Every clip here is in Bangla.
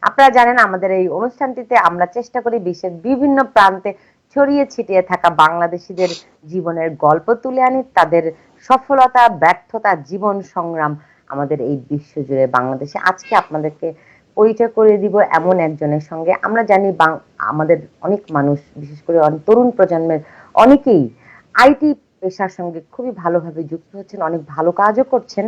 আপনারা জানেন আমাদের এই অনুষ্ঠানটিতে আমরা চেষ্টা করি বিশ্বের বিভিন্ন প্রান্তে ছড়িয়ে ছিটিয়ে থাকা বাংলাদেশিদের জীবনের গল্প তুলে আনি, তাদের সফলতা, ব্যর্থতা, জীবন সংগ্রাম আমাদের এই বিশ্বজুড়ে বাংলাদেশে। আজকে আপনাদেরকে পরিচয় করে দিব এমন একজনের সঙ্গে। আমরা জানি আমাদের অনেক মানুষ, বিশেষ করে তরুণ প্রজন্মের অনেকেই আইটি পেশার সঙ্গে খুবই ভালোভাবে যুক্ত হচ্ছেন, অনেক ভালো কাজও করছেন,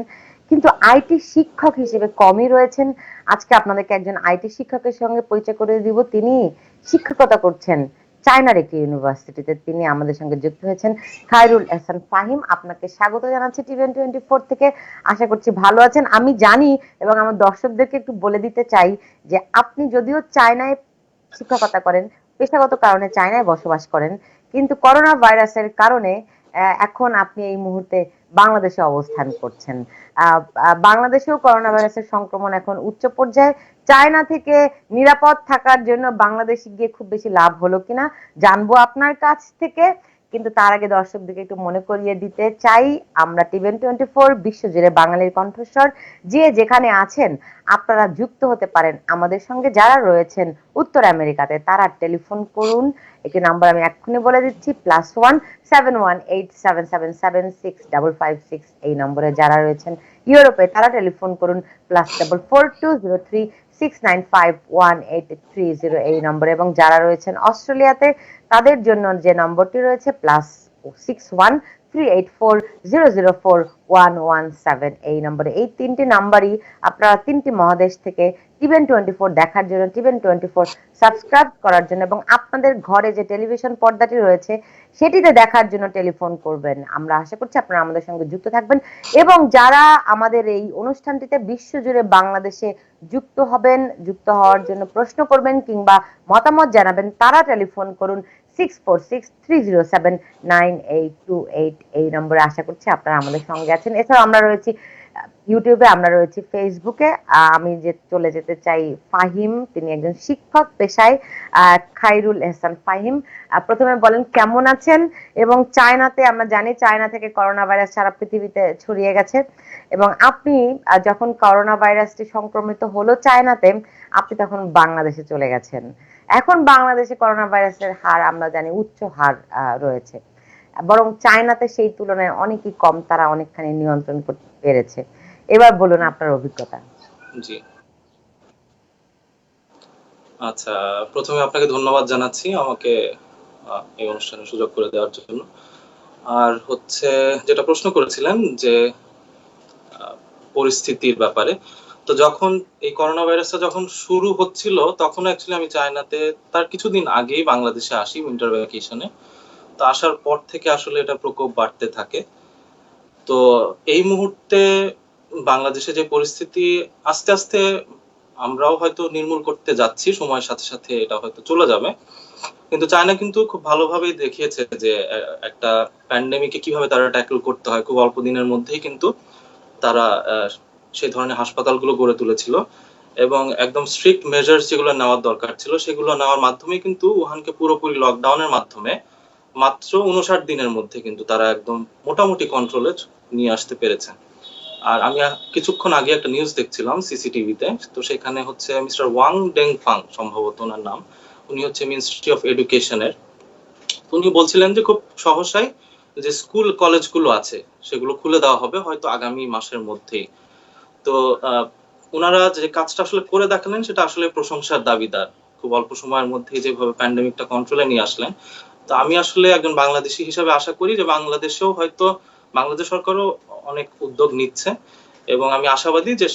কিন্তু আইটি শিক্ষক হিসেবে কমই রয়েছেন। আজকে আপনাদেরকে একজন আইটি শিক্ষকের সঙ্গে পরিচয় করে দিব। তিনি শিক্ষকতা করছেন চায়নার একটি ইউনিভার্সিটিতে। তিনি আমাদের সঙ্গে যুক্ত হয়েছেন। খায়রুল এহসান ফাহিম, আপনাকে স্বাগত জানাচ্ছি টিভেন24 থেকে। আশা করছি ভালো আছেন। আমি জানি এবং আমার দর্শকদেরকে একটু বলে দিতে চাই যে আপনি যদিও চায়নায় শিক্ষকতা করেন, পেশাগত কারণে চায়নায় বসবাস করেন, কিন্তু করোনা ভাইরাসের কারণে এখন আপনি এই মুহূর্তে বাংলাদেশে অবস্থান করছেন। বাংলাদেশেও করোনা ভাইরাসের সংক্রমণ এখন উচ্চ পর্যায়ে। চায়না থেকে নিরাপদ থাকার জন্য বাংলাদেশে গিয়ে খুব বেশি লাভ হলো কিনা জানবো আপনার কাছ থেকে। কিন্তু তার আগে দর্শকদেরকে একটু মনে করিয়ে দিতে চাই, আমরা টিভেন24 বিশ্বজুড়ে বাঙালির কণ্ঠস্বর। যে যেখানে আছেন আপনারা যুক্ত হতে পারেন আমাদের সঙ্গে। যারা রয়েছেন উত্তর আমেরিকাতে তারা টেলিফোন করুন, একটি নাম্বার আমি এক্ষুনি বলে দিচ্ছি, +17177776556 এই নম্বরে। যারা রয়েছেন ইউরোপে তারা টেলিফোন করুন +442036951830 এই নম্বরে। এবং যারা রয়েছেন অস্ট্রেলিয়াতে তাদের জন্য যে নম্বরটি রয়েছে +6138400411 এই নম্বরে। এই তিনটি নাম্বারই আপনারা তিনটি মহাদেশ থেকে টিভেন24 দেখার জন্য, টিভেন24 সাবস্ক্রাইব করার জন্য এবং আপনাদের ঘরে যে টেলিভিশন পর্দাটি রয়েছে সেটিতে দেখার জন্য টেলিফোন করবেন। আমরা আশা করছি আপনারা আমাদের সঙ্গে যুক্ত থাকবেন। এবং যারা আমাদের এই অনুষ্ঠানটিতে বিশ্বজুড়ে বাংলাদেশে যুক্ত হবেন, যুক্ত হওয়ার জন্য প্রশ্ন করবেন কিংবা মতামত জানাবেন, তারা টেলিফোন করুন 6463079828 এই নম্বরে। আশা করছি আপনারা আমাদের সঙ্গে আছেন। এছাড়াও আমরা রয়েছি ইউটিউবে, আমরা রয়েছি ফেসবুকে। আমি যে চলে যেতে চাই ফাহিম, তিনি একজন শিক্ষক পেশায়। খায়রুল এহসান ফাহিম, প্রথমে বলেন কেমন আছেন? এবং চায়নাতে আমরা জানি চায়না থেকে করোনা ভাইরাস সারা পৃথিবীতে ছড়িয়ে গেছে, এবং আপনি যখন করোনা ভাইরাসটি সংক্রমিত হলো চায়নাতে, আপনি তখন বাংলাদেশে চলে গেছেন। এখন বাংলাদেশে করোনা ভাইরাসের হার আমরা জানি উচ্চ হার রয়েছে, বরং চায়নাতে সেই তুলনায় অনেকই কম, তারা অনেকখানি নিয়ন্ত্রণ করতে পেরেছে। এবার বলুন আপনার অভিজ্ঞতা। জি, আচ্ছা, প্রথমে আপনাকে ধন্যবাদ জানাচ্ছি আমাকে এই অনুষ্ঠানে সুযোগ করে দেওয়ার জন্য। আর হচ্ছে যেটা প্রশ্ন করেছিলেন যে পরিস্থিতির ব্যাপারে, তো যখন এই করোনা ভাইরাসটা যখন শুরু হচ্ছিল তখন অ্যাকচুয়ালি আমি চায়নাতে তার কিছুদিন আগেই বাংলাদেশে আসি উইন্টার ভ্যাকেশনে। তো আসার পর থেকে আসলে এটা প্রকোপ বাড়তে থাকে। তো এই মুহূর্তে বাংলাদেশে যে পরিস্থিতি, আস্তে আস্তে আমরাও হয়তো নির্মূল করতে যাচ্ছি, সময়ের সাথে সাথে এটা হয়তো চলে যাবে। কিন্তু চায়না কিন্তু খুব ভালোভাবেই দেখিয়েছে যে একটা প্যান্ডেমিকে কিভাবে তারা ট্যাকল করতে হয়। খুব অল্প দিনের মধ্যেই কিন্তু তারা সেই ধরনের হাসপাতালগুলো গড়ে তুলেছিল এবং একদম স্ট্রিক্ট মেজার্স যেগুলো নেওয়ার দরকার ছিল সেগুলো নেওয়ার মাধ্যমে কিন্তু উহানকে পুরোপুরি লকডাউনের মাধ্যমে মাত্র 59 দিনের মধ্যে কিন্তু তারা একদম মোটামুটি কন্ট্রোলে নিয়ে আসতে পেরেছে। আর আমি কিছুক্ষণ আগে একটা নিউজ দেখছিলাম সিসিটিভিতে, তো সেখানে হচ্ছে মিস্টার ওয়াং ডেংফাং সম্ভবত ওনার নাম, উনি হচ্ছে মিনিস্ট্রি অফ এডুকেশনের। উনি বলছিলেন যে খুব সহসাই যে স্কুল কলেজগুলো আছে সেগুলো খুলে দেওয়া হবে হয়তো আগামী মাসের মধ্যেই। তো ওনারা যে কাজটা আসলে করে দেখালেন সেটা আসলে প্রশংসার দাবিদার। খুব অল্প সময়ের মধ্যেই যেভাবে প্যান্ডেমিকটা কন্ট্রোলে নিয়ে আসলেন। তো আমি আসলে একজন বাংলাদেশি হিসাবে আশা করি যে বাংলাদেশেও হয়তো বাংলাদেশ সরকারও অনেক উদ্যোগ নিচ্ছে এবং আমি আশাবাদী যে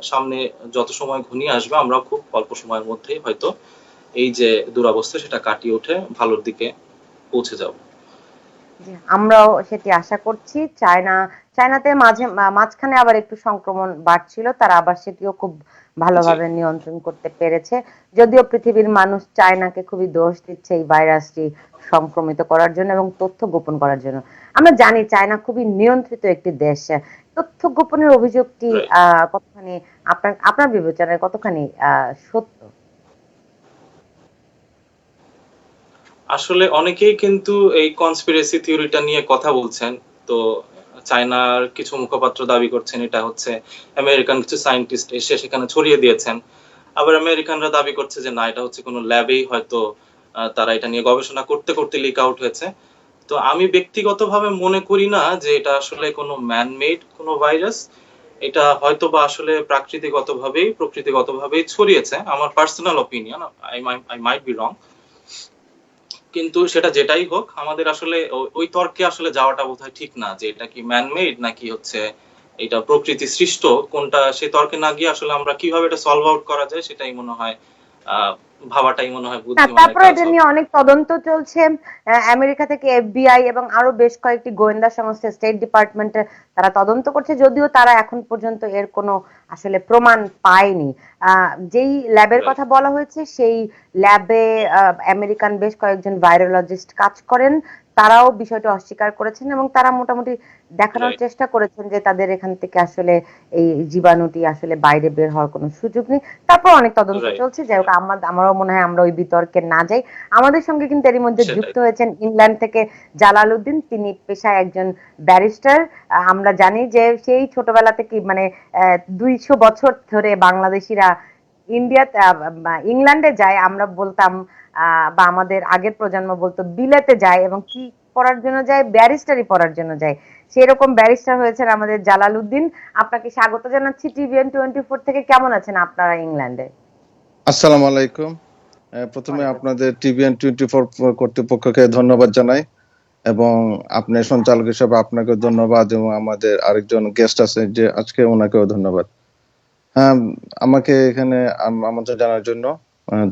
সামনে যত সময় ঘনিয়ে আসবে আমরা খুব অল্প সময়ের মধ্যেই হয়তো এই যে দুরবস্থা সেটা কাটিয়ে উঠে ভালোর দিকে পৌঁছে যাব। আমরাও সেটি আশা করছি। চায়নাতে মাঝখানে আবার একটু সংক্রমণ বাড়ছিল, তারা আবার সেটিও খুব ভালোভাবে নিয়ন্ত্রণ করতে পেরেছে। যদিও পৃথিবীর মানুষ চায়নাকে খুবই দোষ দিচ্ছে এই ভাইরাসটি সংক্রমিত করার জন্য এবং তথ্য গোপন করার জন্য। আমরা জানি চায়না খুবই নিয়ন্ত্রিত একটি দেশ। তথ্য গোপনের অভিযোগটি কতখানি আপনার বিবেচনায় কতখানি সত্য? আসলে অনেকেই কিন্তু এই কনস্পিরেসি থিওরিটা নিয়ে কথা বলছেন। তো চায়নার কিছু মুখপাত্র দাবি করছেন এটা হচ্ছে আমেরিকান কিছু সায়েন্টিস্ট এসে সেখানে ছড়িয়ে দিয়েছেন। আবার আমেরিকানরা দাবি করছে যে না, এটা হচ্ছে কোনো ল্যাবেই হয়তো তারা এটা নিয়ে গবেষণা করতে করতে লিক আউট হয়েছে। তো আমি ব্যক্তিগতভাবে মনে করি না যে এটা আসলে কোনো ম্যান মেড কোনো ভাইরাস। এটা হয়তোবা আসলে প্রকৃতিগতভাবেই ছড়িয়েছে। আমার personal opinion, I might be wrong. কিন্তু সেটা যেটাই হোক, আমাদের আসলে ওই তর্কে আসলে যাওয়াটা বোধহয় ঠিক না, যে এটা কি ম্যান মেড নাকি হচ্ছে এটা প্রকৃতি সৃষ্ট, কোনটা সে তর্কে না গিয়ে আসলে আমরা কিভাবে এটা সলভ আউট করা যায় সেটাই মনে হয় ভাবাটাই মনে হয় না, বুদ্ধিমানের তারপরে কাজ এটা হবে। নিয়ে অনেক তদন্ত চলছে। আমেরিকা থেকে এফবিআই এবং আরো বেশ কয়েকটি গোয়েন্দা সংস্থা, স্টেট ডিপার্টমেন্টে তারা তদন্ত করছে, যদিও তারা এখন পর্যন্ত এর কোনো আসলে প্রমাণ পায়নি। যেই ল্যাবের রাইট, কথা বলা হয়েছে সেই ল্যাবে আমেরিকান বেশ কয়েকজন ভাইরোলজিস্ট কাজ করেন। তারাও বিষয়টা অস্বীকার করেছেন এবং তারা মোটামুটি দেখানোর রাইট, চেষ্টা করেছেন যে তাদের এখান থেকে আসলে এই জীবাণুটি আসলে বাইরে বের হওয়ার কোনো সুযোগ নেই। তারপর অনেক তদন্ত রাইট। চলছে, যাই হোক আমারও মনে হয় আমরা ওই বিতর্কে না যাই। আমাদের সঙ্গে কিন্তু এরই মধ্যে সেটাই। যুক্ত হয়েছেন ইংল্যান্ড থেকে জালাল উদ্দিন, তিনি পেশায় একজন ব্যারিস্টার। আমরা জানি যে সেই ছোটবেলা থেকে মানে 200 বছর ধরে বাংলাদেশিরা ইংল্যান্ডে যায়, আমরা বলতাম বা আমাদের আগের প্রজন্ম বলতো বিলেতে যায়, এবং কি পড়ার জন্য যায়? ব্যারিস্টারি পড়ার জন্য যায়। সেরকম ব্যারিস্টার হয়েছেন আমাদের জালাল উদ্দিন। আপনাকে স্বাগত জানাচ্ছি TVN24 থেকে। কেমন আছেন আপনারা ইংল্যান্ডে? আসসালামু আলাইকুম। প্রথমে ওয়ালাইকুম আসসালাম। আপনাদের TVN24 কর্তৃপক্ষকে ধন্যবাদ জানাই, এবং আপনার সঞ্চালক হিসেবে আপনাকে ধন্যবাদ, এবং আমাদের আরেকজন গেস্ট আছে যে আজকে, ওনাকেও ধন্যবাদ। হ্যাঁ, আমাকে এখানে আমন্ত্রণ জানার জন্য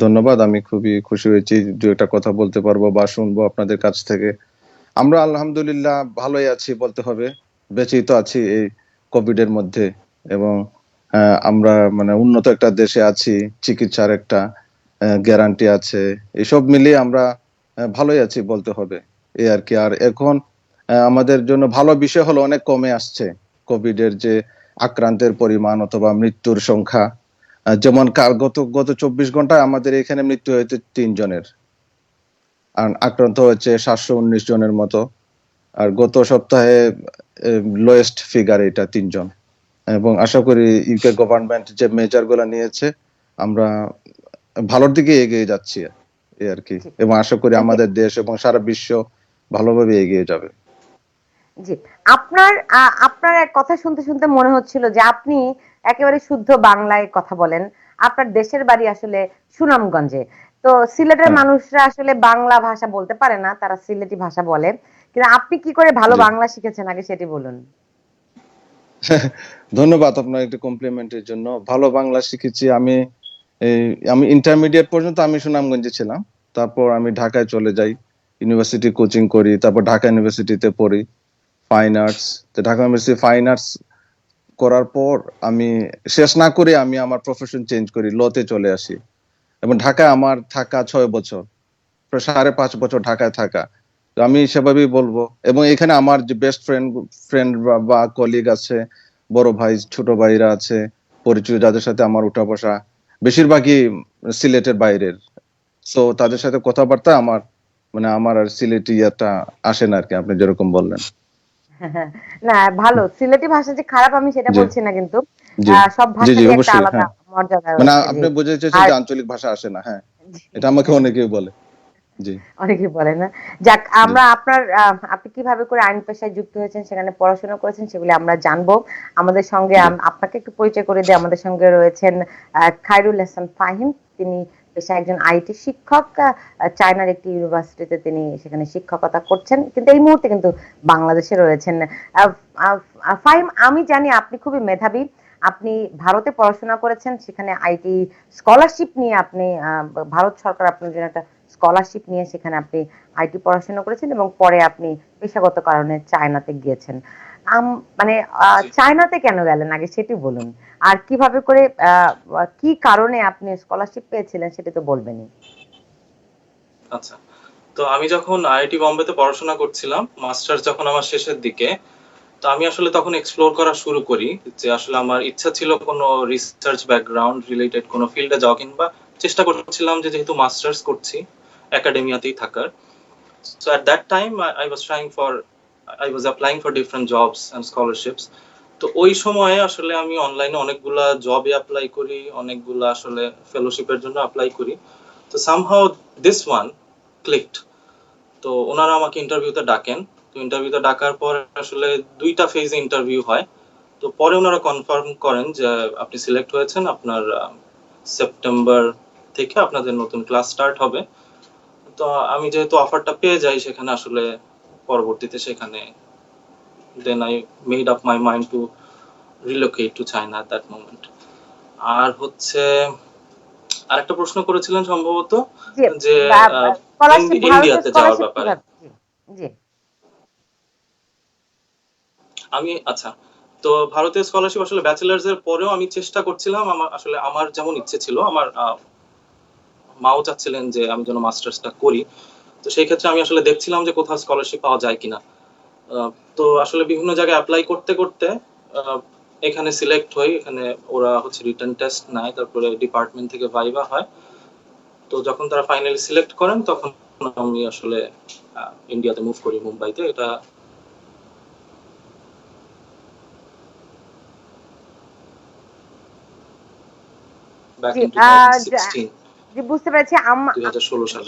ধন্যবাদ। আমি খুবই খুশি হয়েছি দু একটা কথা বলতে পারবো বা শুনবো আপনাদের কাছ থেকে। আমরা আলহামদুলিল্লাহ ভালোই আছি বলতে হবে, বেঁচেই তো আছি এই কোভিড এর মধ্যে, এবং আমরা মানে উন্নত একটা দেশে আছি, চিকিৎসার একটা গ্যারান্টি আছে, এসব মিলিয়ে আমরা ভালোই আছি বলতে হবে, এই আর কি। আর এখন আমাদের জন্য ভালো বিষয় হলো অনেক কমে আসছে কোভিড এর যে আক্রান্তের পরিমাণ অথবা মৃত্যুর সংখ্যা। যেমন গত 24 ঘন্টায় আমাদের এখানে মৃত্যু হয়েছে 3 জনের, আর আক্রান্ত হয়েছে 719 জনের মতো। আর গত সপ্তাহে লোয়েস্ট ফিগার এটা 3 জন। এবং আশা করি ইউকে গভর্নমেন্ট যে মেজার গুলা নিয়েছে, আমরা ভালোর দিকে এগিয়ে যাচ্ছি এই আর কি, জি এবং আশা করি জি আমাদের দেশ এবং সারা বিশ্ব ভালোভাবে এগিয়ে যাবে। জি। আপনার আপনার এক কথা শুনতে শুনতে মনে হচ্ছিল যে আপনি একেবারে শুদ্ধ বাংলায় কথা বলেন। আপনার দেশের বাড়ি আসলে সুনামগঞ্জে। তো সিলেটের হ্যাঁ, মানুষরা আসলে বাংলা ভাষা বলতে পারে না, তারা সিলেটি ভাষা বলে। কিন্তু আপনি কি করে ভালো জি। বাংলা শিখেছেন আগে সেটি বলুন। ধন্যবাদ আপনার একটু কমপ্লিমেন্টের জন্য। ভালো বাংলা শিখেছি আমি। এই আমি ইন্টারমিডিয়েট পর্যন্ত আমি সুনামগঞ্জে ছিলাম, তারপর আমি ঢাকায় চলে যাই, ইউনিভার্সিটি কোচিং করি, তারপর ঢাকা ইউনিভার্সিটিতে পড়ি ফাইন আর্টস। তো ঢাকা ইউনিভার্সিটি ফাইন আর্টস করার পর আমি শেষ না করে আমি আমার প্রফেশন চেঞ্জ করি, লতে চলে আসি, এবং ঢাকায় আমার থাকা 6 বছর, প্রায় 5.5 বছর ঢাকায় থাকা। তো আমি সেভাবেই বলবো, এবং এখানে আমার যে বেস্ট ফ্রেন্ড ফ্রেন্ড বা কলিগ আছে, বড় ভাই ছোট ভাইরা আছে, পরিচিত যাদের সাথে আমার উঠা বসা বেশিরভাগই সিলেটের বাইরের। সো তাদের সাথে কথাবার্তা আমার মানে আমার আর সিলেটি ইয়েটা আসে না আর কি, আপনি যেরকম বললেন। না, ভালো। সিলেটি ভাষা যে খারাপ আমি সেটা জি, বলছি না, কিন্তু জি, সব জি, জি, ভাষারই একটা অবশ্যই। আলাদা হ্যাঁ, মর্যাদা মানে রয়েছে। জি। আপনি বুঝাতে চেয়েছেন আর যে আঞ্চলিক ভাষা আসে না। হ্যাঁ, জি, এটা আমাকে হ্যাঁ, অনেকেই বলে। জি, অনেকেই বলে না। যাক, জি, আমরা আপনার আপনি কিভাবে করে আইন পেশায় যুক্ত হয়েছেন, সেখানে পড়াশোনা করেছেন, সেগুলি আমরা জানবো। আমাদের সঙ্গে জি, আপনাকে একটু পরিচয় করে দিই। আমাদের সঙ্গে রয়েছেন খায়রুল হাসান ফাহিম। তিনি পেশায় একজন আইটি শিক্ষক। চায়নার একটি ইউনিভার্সিটিতে তিনি সেখানে শিক্ষকতা করছেন, কিন্তু এই মুহূর্তে কিন্তু বাংলাদেশে রয়েছেন। আহ, আহ, ফাহিম, আমি জানি আপনি খুবই মেধাবী। আপনি ভারতে পড়াশোনা করেছেন, সেখানে আইটি স্কলারশিপ নিয়ে আপনি ভারত সরকার আপনার জন্য একটা স্কলারশিপ নিয়ে সেখানে আপনি আইটি পড়াশোনা করেছেন, এবং পরে আপনি পেশাগত কারণে চায়নাতে গিয়েছেন। মানে জি। চায়নাতে কেন গেলেন আগে সেটি বলুন। আর কিভাবে করে কি কারণে আপনি স্কলারশিপ পেয়েছিলেন সেটি তো বলবেনই। আচ্ছা। তো আমি যখন আইআইটি বোম্বেতে পড়াশোনা করছিলাম, মাস্টার্স যখন আমার শেষের দিকে, তো আমি আসলে তখন এক্সপ্লোর করা শুরু করি যে আসলে আমার ইচ্ছা ছিল কোনো রিসার্চ ব্যাকগ্রাউন্ড রিলেটেড কোনো ফিল্ডে যাওয়া, কিংবা চেষ্টা করছিলাম যে যেহেতু মাস্টার্স করছি একাডেমিয়াতেই থাকার। So at that time, I was applying for different jobs and scholarships. তো ওই সময়ে আসলে আমি অনলাইনে অনেকগুলা জবে অ্যাপ্লাই করি, অনেকগুলা আসলে ফেলোশিপের জন্য অ্যাপ্লাই করি। তো সামহাউ দিস ওয়ান ক্লিকড। তো ওনারা আমাকে ইন্টারভিউতে ডাকেন। তো ইন্টারভিউতে ডাকার পর আসলে 2টা ফেজে ইন্টারভিউ হয়। তো পরে ওনারা কনফার্ম করেন যে আপনি সিলেক্ট হয়েছেন, আপনার সেপ্টেম্বর থেকে আপনাদের নতুন ক্লাস স্টার্ট হবে। তো আমি যেহেতু অফারটা পেয়ে যাই সেখানে আসলে পরবর্তীতে সেখানে then I made up my mind to relocate to China at that moment. আর হচ্ছে আরেকটা প্রশ্ন করেছিলেন সম্ভবত জি, যে স্কলারশিপ, ভারতীয় ইন্ডিয়াতে যাওয়ার স্কলারশিপ ব্যাপারে। কিভাবে? জি, জি। আমি আচ্ছা, তো ভারতীয় স্কলারশিপ আসলে ব্যাচেলার্স এর পরেও আমি চেষ্টা করছিলাম। আমার যেমন ইচ্ছে ছিল, আমার মাও চাচ্ছিলেন যে আমি যেন মাস্টার্সটা করি। তো সেই ক্ষেত্রে আমি আসলে দেখছিলাম যে কোথাও স্কলারশিপ পাওয়া যায় কিনা। তো আসলে বিভিন্ন জায়গায় অ্যাপ্লাই করতে করতে আহ, এখানে সিলেক্ট হই। এখানে ওরা হচ্ছে রিটেন টেস্ট নেয়, তারপরে ডিপার্টমেন্ট থেকে ভাইবা হয়। তো যখন তারা ফাইনালি সিলেক্ট করেন তখন আমি আসলে ইন্ডিয়াতে মুভ করি, মুম্বাইতে। এটা ব্যাক জি, ইন 2016, জি, বুঝতে পেরেছি। 2016 সালে।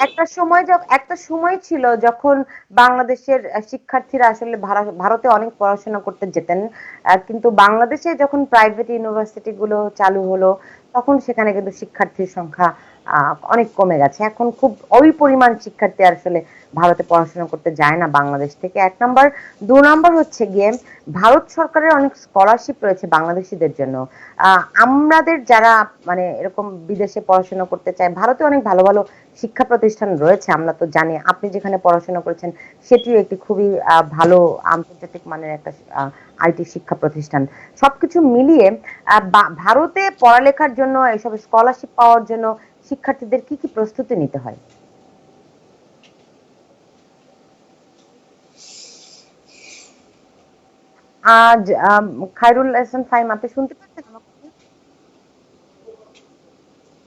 একটা সময় ছিল যখন বাংলাদেশের শিক্ষার্থীরা আসলে ভারতে অনেক পড়াশোনা করতে যেতেন, কিন্তু বাংলাদেশে যখন প্রাইভেট ইউনিভার্সিটি গুলো চালু হলো তখন সেখানে কিন্তু শিক্ষার্থীর সংখ্যা অনেক কমে গেছে। এখন খুব ওই পরিমাণ শিক্ষার্থী আসলে ভারতে পড়াশোনা করতে যায় না বাংলাদেশ থেকে, 1 নাম্বার। 2 নাম্বার হচ্ছে গিয়ে ভারত সরকারের অনেক স্কলারশিপ রয়েছে বাংলাদেশিদের জন্য। আমাদের যারা মানে এরকম বিদেশে পড়াশোনা করতে চায়, ভারতে অনেক ভালো ভালো শিক্ষা প্রতিষ্ঠান রয়েছে, আমরা তো জানি। আপনি যেখানে পড়াশোনা করেছেন সেটিও একটি খুবই ভালো আন্তর্জাতিক মানের একটা আইটি শিক্ষা প্রতিষ্ঠান। সবকিছু মিলিয়ে ভারতে পড়ালেখার জন্য, এসব স্কলারশিপ পাওয়ার জন্য শিক্ষার্থীদের কি কি প্রস্তুতি নিতে হয়? আজ খায়রুল হাসান ফাহিম, আপনি শুনতে পাচ্ছেন আমাকে?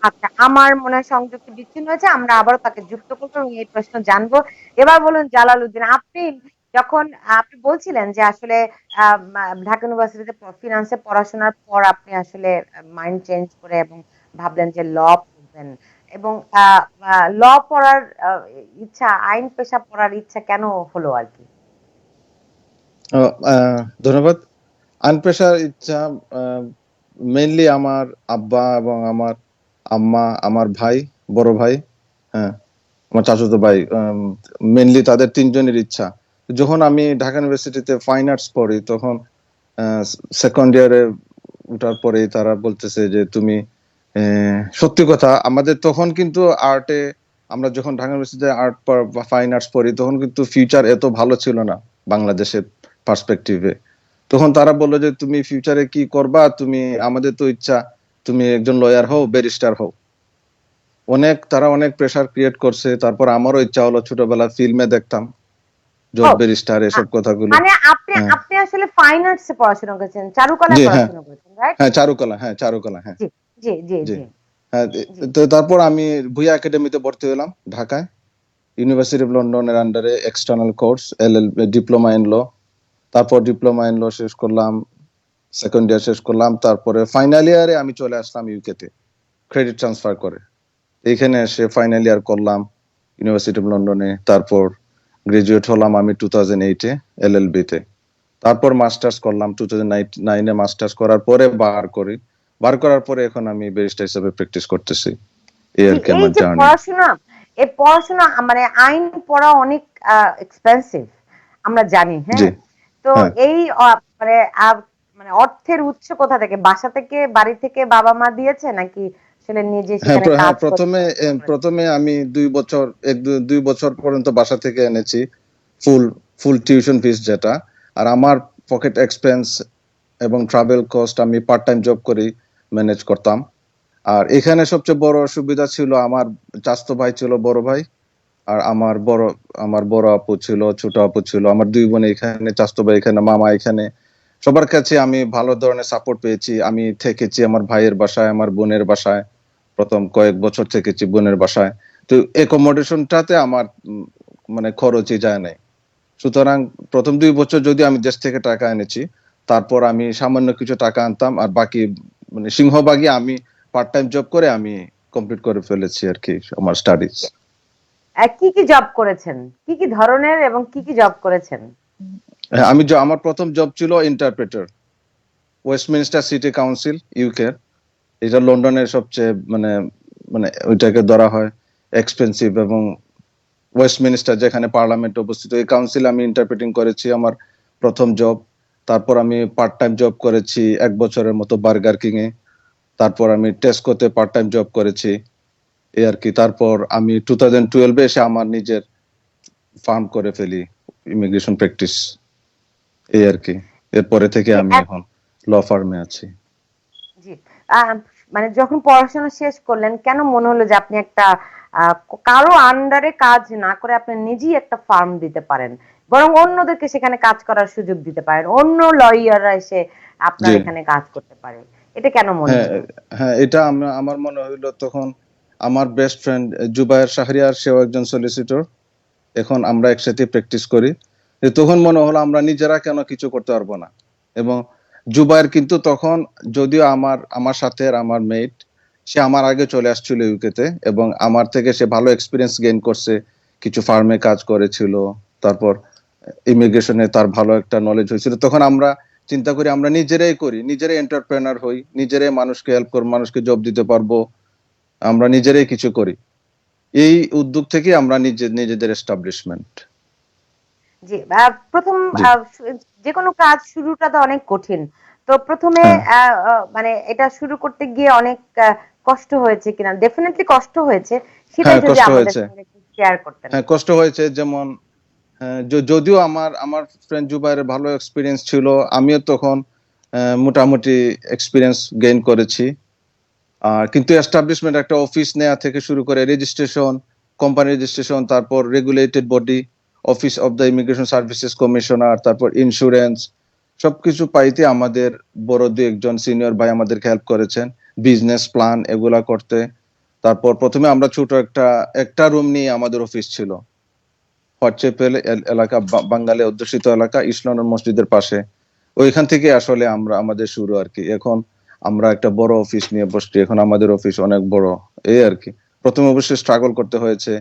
আচ্ছা, আমার মনে হয় সংযুক্তি বিচ্ছিন্ন হয়েছে, আমরা আবারও তাকে যুক্ত করবো এবং এই প্রশ্ন জানবো। এবার বলুন জালালউদ্দিন, যখন আপনি বলছিলেন যে আসলে ঢাকা ইউনিভার্সিটিতে ফিনান্সে পড়াশোনার পর আপনি আসলে মাইন্ড চেঞ্জ করে এবং ভাবলেন যে ল পড়বেন, এবং ল পড়ার ইচ্ছা, আইন পেশা পড়ার ইচ্ছা কেন হলো আর কি? ধন্যবাদ। আইন পেশার ইচ্ছা মেইনলি আমার আব্বা এবং আমার আম্মা, আমার ভাই, বড় ভাই, হ্যাঁ, আমার চাচাতো ভাই, মেইনলি তাদের তিনজনের ইচ্ছা। যখন আমি ঢাকা ইউনিভার্সিটিতে ফাইন আর্টস পড়ি তখন সেকেন্ড ইয়ারে ওঠার পরেই তারা বলতেছে যে তুমি সত্যি কথা, আমাদের তখন কিন্তু আর্টে, আমরা যখন ঢাকা ইউনিভার্সিটিতে আর্ট বা ফাইন আর্টস পড়ি তখন কিন্তু ফিউচার এত ভালো ছিল না বাংলাদেশের পার্সপেক্টিভে। তখন তারা বললো যে তুমি ফিউচারে কি করবা, তুমি, আমাদের তো ইচ্ছা তুমি একজন লয়ার হও, ব্যারিস্টার হও। তারা অনেক প্রেসার ক্রিয়েট করছে। তারপর আমারও ইচ্ছা হলো, ছোটবেলা ফিল্মে দেখতাম ও, জজ ব্যারিস্টার এসব কথাগুলো। মানে আপনি হ্যাঁ, আপনি আসলে ফাইন আর্টসে পড়াশোনা করেছেন, চারুকলায় জি, হ্যাঁ, পড়াশোনা করেছেন, রাইট? হ্যাঁ, চারুকলা, হ্যাঁ, চারুকলা, হ্যাঁ, জি, জি, জি, জি, জি, হ্যাঁ। জি। তো তারপর আমি ভুইয়া একাডেমিতে ভর্তি হলাম ঢাকায়, ইউনিভার্সিটি অফ লন্ডনের আন্ডারে external course LLB, diploma in law. তারপর ডিপ্লোমা ইন ল শেষ করলাম, সেকেন্ড ইয়ার শেষ করলাম। তারপরে ফাইনাল ইয়ারে আমি চলে আসলাম ইউকেতে ক্রেডিট ট্রান্সফার করে। এইখানে এসে ফাইনাল ইয়ার করলাম ইউনিভার্সিটি অফ লন্ডনে। তারপর গ্রাজুয়েট হলাম আমি 2008-এ এলএলবি তে। তারপর মাস্টার্স করলাম 2009-এ। মাস্টার্স করার পরে বার করার পরে এখন আমি ব্যারিস্টার হিসেবে প্র্যাকটিস করতেছি। এই জি, আর কি এই আমার যে জার্নি। পড়াশোনা, এই পড়াশোনা মানে আইন পড়া অনেক এক্সপেন্সিভ, আমরা জানি, জি, হ্যাঁ। তো হ্যাঁ, এই মানে মানে অর্থের উৎস কোথা থেকে? বাসা থেকে, বাড়ি থেকে বাবা মা দিয়েছে, নাকি আসলে নিজে হ্যাঁ, সেখানে হ্যাঁ, কাজ করে পড়াশোনা করেছেন? প্রথমে আমি 2 বছর, 2 বছর পর্যন্ত বাসা থেকে এনেছি ফুল ফুল টিউশন ফিস যেটা। আর আমার পকেট এক্সপেন্স এবং ট্রাভেল কস্ট আমি পার্ট টাইম জব করেই ম্যানেজ করতাম। আর এখানে সবচেয়ে বড় সুবিধা ছিল, আমার চাচাতো ভাই ছিল, বড় ভাই, আর আমার বড় আপু ছিল, ছোট আপু ছিল, আমার 2 বোন এখানে, চাচাতো ভাই এখানে, মামা এখানে। সবার কাছে আমি ভালো ধরনের সাপোর্ট পেয়েছি। আমি থেকেছি আমার ভাইয়ের বাসায়, আমার বোনের বাসায়, প্রথম কয়েক বছর থেকেছি বোনের বাসায়। তো একমোডেশনটাতে আমার মানে খরচই যায় নাই। সুতরাং প্রথম 2 বছর যদি আমি দেশ থেকে টাকা এনেছি, তারপর আমি সামান্য কিছু টাকা আনতাম, আর বাকি মানে সিংহভাগই আমি পার্ট টাইম জব করে আমি কমপ্লিট করে ফেলেছি আর কি আমার স্টাডিজ। কি কি জব করেছেন, কি কি ধরনের এবং কি কি জব করেছেন? আমার প্রথম জব ছিল interpreter, Westminster city council UK. এটা লন্ডনের সবচেয়ে মানে মানে ওইটাকে ধরা হয় এক্সপেন্সিভ, এবং ওয়েস্টমিনস্টার যেখানে পার্লামেন্ট অবস্থিত, এই কাউন্সিলে আমি ইন্টারপ্রেটিং করেছি আমার প্রথম জব। তারপর আমি পার্ট টাইম জব করেছি 1 বছরের মতো বার্গার কিং এ। তারপর আমি টেস্কোতে পার্ট টাইম জব করেছি এই আর কি। তারপর আমি 2012-এ এসে আমার নিজের ফার্ম করে ফেলি, ইমিগ্রেশন প্র্যাকটিস, এই আর কি। এরপরে থেকে আমি এখন ল ফার্মে আছি। জি। আহ, মানে যখন পড়াশোনা শেষ করলেন, কেন মনে হলো যে আপনি একটা আহ, কারো আন্ডারে কাজ না করে আপনি নিজেই একটা ফার্ম দিতে পারেন, বরং অন্যদেরকে সেখানে কাজ করার সুযোগ দিতে পারেন, অন্য লয়াররা এসে আপনার জি, এখানে কাজ করতে পারে, এটা কেন মনে হ্যাঁ, হলো? হ্যাঁ, এটা আমার মনে হইলো তখন আমার বেস্ট ফ্রেন্ড জুবায়ের শাহরিয়ার, সেও একজন সলিসিটর, এখন আমরা একসাথে প্র্যাকটিস করি। তখন মনে হলো আমরা নিজেরা কেন কিছু করতে পারবো না। এবং জুবায়ের কিন্তু তখন, যদিও আমার আমার সাথে আমার মেট, সে আমার আগে চলে আসছিল ইউকেতে, এবং আমার থেকে সে ভালো এক্সপিরিয়েন্স গেইন করছে, কিছু ফার্মে কাজ করেছিল, তারপর ইমিগ্রেশনে তার ভালো একটা নলেজ হয়েছিল। তখন আমরা চিন্তা করি আমরা নিজেরাই করি, নিজেরাই এন্টারপ্রেনার হই, নিজেরাই মানুষকে হেল্প করবো, মানুষকে জব দিতে পারবো, আমরা নিজেরাই কিছু করি। এই উদ্যোগ থেকে আমরা নিজেদের এস্টাবলিশমেন্ট। জি। প্রথম জি, যে কোনো কাজ শুরুটা তো অনেক কঠিন। তো প্রথমে হ্যাঁ, মানে এটা শুরু করতে গিয়ে অনেক কষ্ট হয়েছে কিনা? ডেফিনেটলি কষ্ট হয়েছে, সেটাই হ্যাঁ, যদি কষ্ট আমাদের হয়েছে। সঙ্গে একটু শেয়ার করতেন। হ্যাঁ, কষ্ট হয়েছে। যেমন যদিও আমার আমার ফ্রেন্ড জুবাইরের ভালো এক্সপিরিয়েন্স ছিল, আমিও তখন মোটামুটি এক্সপিরিয়েন্স গেইন করেছি। আর কিন্তু এস্টাবলিশমেন্ট, একটা অফিস নেওয়া থেকে শুরু করে রেজিস্ট্রেশন, কোম্পানি রেজিস্ট্রেশন, তারপর regulated body, office of the immigration services commissioner, তারপর ইন্স্যুরেন্স, সবকিছু পাইতে আমাদের বড় দুই একজন সিনিয়র ভাই আমাদেরকে হেল্প করেছেন, বিজনেস প্ল্যান এগুলা করতে। তারপর প্রথমে আমরা ছোট একটা একটা রুম নিয়ে আমাদের অফিস ছিল, হোয়াটসঅ্যাপেল এলাকা, বাঙালি অধ্যুষিত এলাকা, ইসলাম মসজিদের পাশে। ওইখান থেকে আসলে আমরা আমাদের শুরু আর কি। এখন আমরা একটা বড় অফিস নিয়ে বসছি, এখন আমাদের অফিস অনেক বড়, এই আর কি। প্রথমে অবশ্যই স্ট্রাগল করতে হয়েছে,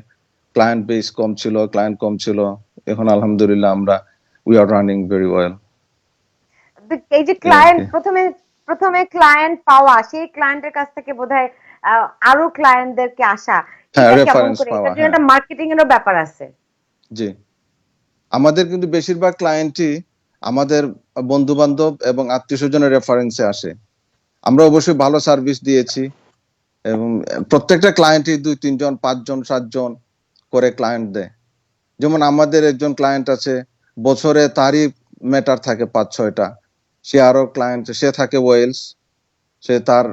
ক্লায়েন্ট বেস কম ছিল, ক্লায়েন্ট কম ছিল। এখন আলহামদুলিল্লাহ আমরা we are running very well, এই যে এই আর ক্লায়েন্ট, কি। প্রথমে প্রথমে ক্লায়েন্ট পাওয়া, সেই ক্লায়েন্টের কাছ থেকে বোধহয় আরো ক্লায়েন্টদেরকে আসা, হ্যাঁ, এটা কেমন রেফারেন্স করে? পাওয়া, এটার জন্য হ্যাঁ। একটা মার্কেটিং এরও ব্যাপার আছে। জি, আমাদের কিন্তু বেশিরভাগ ক্লায়েন্টই আমাদের বন্ধু বান্ধব এবং আত্মীয় স্বজনের রেফারেন্সে আসে। আমরা অবশ্যই ভালো সার্ভিস দিয়েছি, এবং প্রত্যেকটা ক্লায়েন্টই 2-3 জন, 5 জন, 7 জন করে ক্লায়েন্ট দেয়। যেমন আমাদের একজন ক্লায়েন্ট আছে, বছরে তারই ম্যাটার থাকে 5-6টা। সে আরো ক্লায়েন্ট, সে থাকে ওয়েলস, সে তার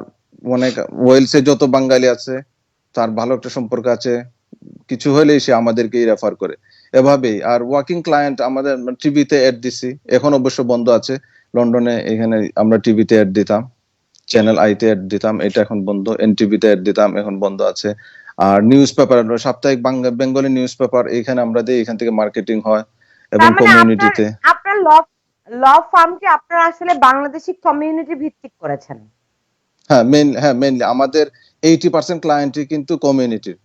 অনেক, ওয়েলসে যত বাঙালি আছে তার ভালো একটা সম্পর্ক আছে, কিছু হলেই সে আমাদেরকেই রেফার করে, এভাবেই। আর ওয়ার্কিং ক্লায়েন্ট আমাদের, টিভিতে অ্যাড দিছি, এখন অবশ্য বন্ধ আছে। লন্ডনে এখানে আমরা টিভিতে অ্যাড দিতাম, চ্যানেল আইতে অ্যাড দিতাম, এটা এখন বন্ধ। এনটিভিতে অ্যাড দিতাম, এখন বন্ধ আছে। আর নিউজ পেপার, সাপ্তাহিক বেঙ্গলি নিউজ পেপার, এখানে আমরা দিই, এখান থেকে মার্কেটিং হয়, এবং তার মানে আপনার কমিউনিটিতে। আপনার ল ফার্মকে আপনারা আসলে বাংলাদেশি কমিউনিটি ভিত্তিক করেছেন। মেইনলি আমাদের 80% ক্লায়েন্টই কিন্তু কমিউনিটির,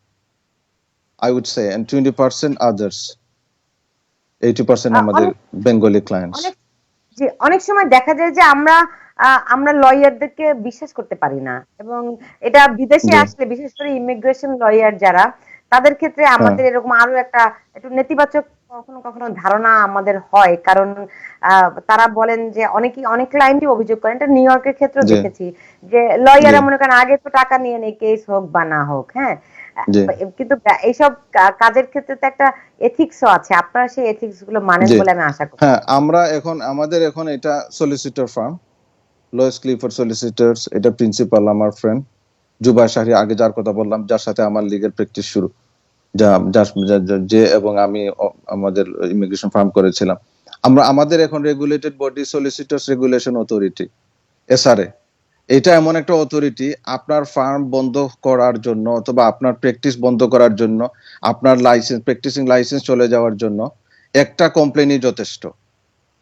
I would say, and 20% others. 80% আমাদের অনেক বেঙ্গলি ক্লায়েন্টস। অনেক যে অনেক সময় দেখা যায় যে আমরা লয়ারদেরকে বিশ্বাস করতে পারি না, এবং এটা বিদেশে জি, আসলে বিশেষ করে ইমিগ্রেশন লয়ার যারা, তাদের ক্ষেত্রে হ্যাঁ, আমাদের এরকম আরো একটা একটু নেতিবাচক কখনো কখনো ধারণা আমাদের হয়, কারণ তারা বলেন যে অনেক ক্লায়েন্টই অভিযোগ করেন, এটা নিউ ইয়র্কের ক্ষেত্রেও জি, দেখেছি, যে জি, লয়াররা মনে করেন আগে তো টাকা নিয়ে নেই, কেস হোক বা না হোক, হ্যাঁ। জি, কিন্তু এইসব কাজের ক্ষেত্রে তো একটা এথিক্সও আছে, আপনারা সেই এথিক্স গুলো মানেন জি, বলে আমি আশা করি। হ্যাঁ। আমাদের এখন এটা সলিসিটর ফার্ম, লোয়েস ক্লিফোর্ড সলিসিটরস, এটা প্রিন্সিপাল আমার ফ্রেন্ড জুবায়ের শাহরি, আগে যার কথা বললাম, যার সাথে আমার লিগ্যাল প্র্যাকটিস শুরু, যে এবং আমি আমাদের ইমিগ্রেশন ফার্ম করেছিলাম। আমাদের এখন regulated body solicitors regulation authority, SRA. এটা এমন একটা অথরিটি, আপনার ফার্ম বন্ধ করার জন্য অথবা আপনার প্র্যাকটিস বন্ধ করার জন্য, আপনার লাইসেন্স, প্র্যাকটিসিং লাইসেন্স চলে যাওয়ার জন্য একটা কমপ্লেনই যথেষ্ট।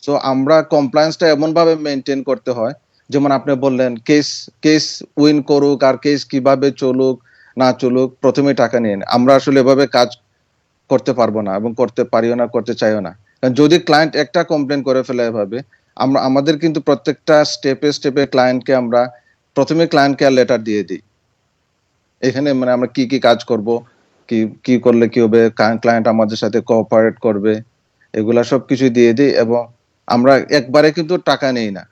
সো আমরা কমপ্লায়েন্সটা এমন ভাবে মেনটেন করতে হয়, যেমন আপনি বললেন কেস কেস উইন করুক আর কেস কিভাবে চলুক না চলুক, প্রথমে টাকা নিয়ে নেয়। আমরা আসলে এভাবে কাজ করতে পারবো না এবং করতে পারিও না, করতে চাইও না। কারণ যদি ক্লায়েন্ট একটা কমপ্লেন করে ফেলে এভাবে, আমাদের কিন্তু প্রত্যেকটা স্টেপে স্টেপে ক্লায়েন্টকে আমরা প্রথমে ক্লায়েন্ট কেয়ার লেটার দিয়ে দিই। এখানে মানে আমরা কি কি কাজ করব, কি কি করলে কি হবে, ক্লায়েন্ট আমাদের সাথে কোঅপারেট করবে, এগুলা সবকিছু দিয়ে দিই। এবং আমরা একবারে কিন্তু টাকা নেই না।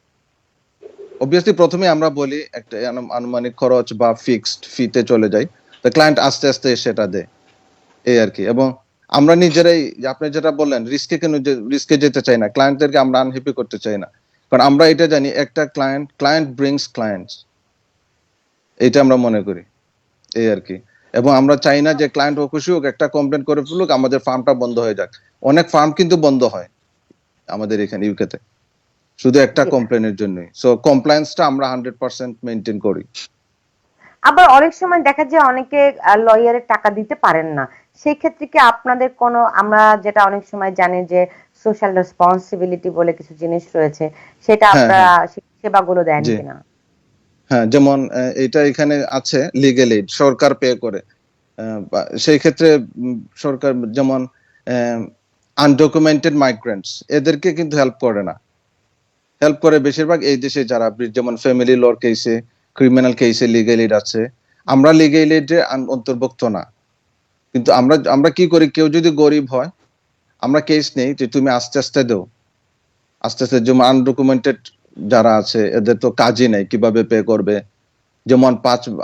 অবভিয়াসলি প্রথমে আমরা বলি একটা আনুমানিক খরচ বা ফিক্সড ফিতে চলে যাই, তো ক্লায়েন্ট আস্তে আস্তে সেটা দেয়, এই আর কি। এবং আমরা নিজেরাই, আপনি যেটা বললেন রিস্কে যেতে চাই না, ক্লায়েন্টদেরকে আমরা আনহ্যাপি করতে চাই না। কারণ আমরা এটা জানি একটা ক্লায়েন্ট ব্রিংস ক্লায়েন্টস, এটা আমরা মনে করি, এই আর কি। এবং আমরা চাই না যে ক্লায়েন্ট খুশি হোক, একটা কমপ্লেন করে ফেলুক, আমাদের ফার্মটা বন্ধ হয়ে যাক। অনেক ফার্ম কিন্তু বন্ধ হয় আমাদের এখানে ইউকেতে শুধু একটা জি। কমপ্লেনের জন্যই। সো কমপ্লায়েন্সটা আমরা 100% মেনটেন করি। আবার অনেক সময় দেখা যায় অনেকে লয়ারের টাকা দিতে পারেন না, সেই ক্ষেত্রে কি আপনাদের কোনো, আমরা যেটা অনেক সময় জানি যে সোশ্যাল রেসপন্সিবিলিটি বলে কিছু জিনিস রয়েছে, সেটা হ্যাঁ, আপনারা হ্যাঁ, সেই সেবাগুলো দেন জি, কিনা? হ্যাঁ। যেমন এটা এখানে আছে লিগ্যাল এইড, সরকার পে করে। সেই ক্ষেত্রে সরকার যেমন আনডকুমেন্টেড মাইগ্রেন্টস এদেরকে কিন্তু হেল্প করে না, হেল্প করে বেশিরভাগ এই দেশে যারা যেমন ফ্যামিলি লর কেসে, ক্রিমিনাল কেসে লিগ্যাল এইড আছে। আমরা লিগ্যাল এইডে অন্তর্ভুক্ত না। কিন্তু আমরা আমরা কি করি, কেউ যদি গরিব হয় আমরা কেস নেই যে তুমি আস্তে আস্তে দাও, আস্তে আস্তে। যেমন আনডকুমেন্টেড যারা আছে এদের তো কাজই নেই, কিভাবে পে করবে। যেমন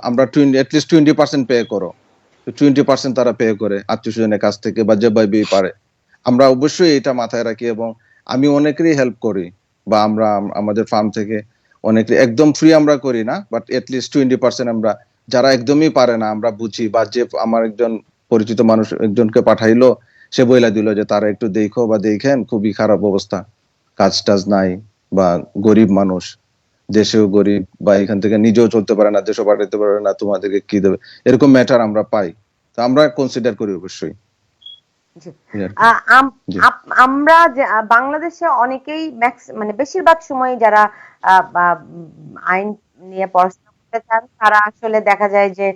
আমরা 20% পে করো, 20% তারা পে করে আত্মীয় স্বজনের কাছ থেকে বা যেভাবে পারে। আমরা অবশ্যই এটা মাথায় রাখি এবং আমি অনেকেরই হেল্প করি, বা আমরা আমাদের ফার্ম থেকে অনেকেরই একদম ফ্রি আমরা করি না, বাট এটলিস্ট 20% আমরা, যারা একদমই পারে না আমরা বুঝি, বা যে আমার একজন পরিচিত মানুষ একজনকে পাঠাইলো, সে বইলা দিল যে তারা একটু দেখো বা দেখেন, খুবই খারাপ অবস্থা, কাজ টাজ নাই, বা গরিব মানুষ, দেশেও গরিব, বা এখান থেকে নিজেও চলতে পারে না, দেশও পাঠাতে পারে না, তোমাদেরকে কি দেবে, এরকম ম্যাটার আমরা পাই। তো আমরা কনসিডার করি অবশ্যই, জি। এই আর কি। জি, আমরা বাংলাদেশে অনেকেই মানে বেশিরভাগ সময় যারা আইন নিয়ে পড়াশোনা করতে চান, তারা আসলে দেখা যায় যে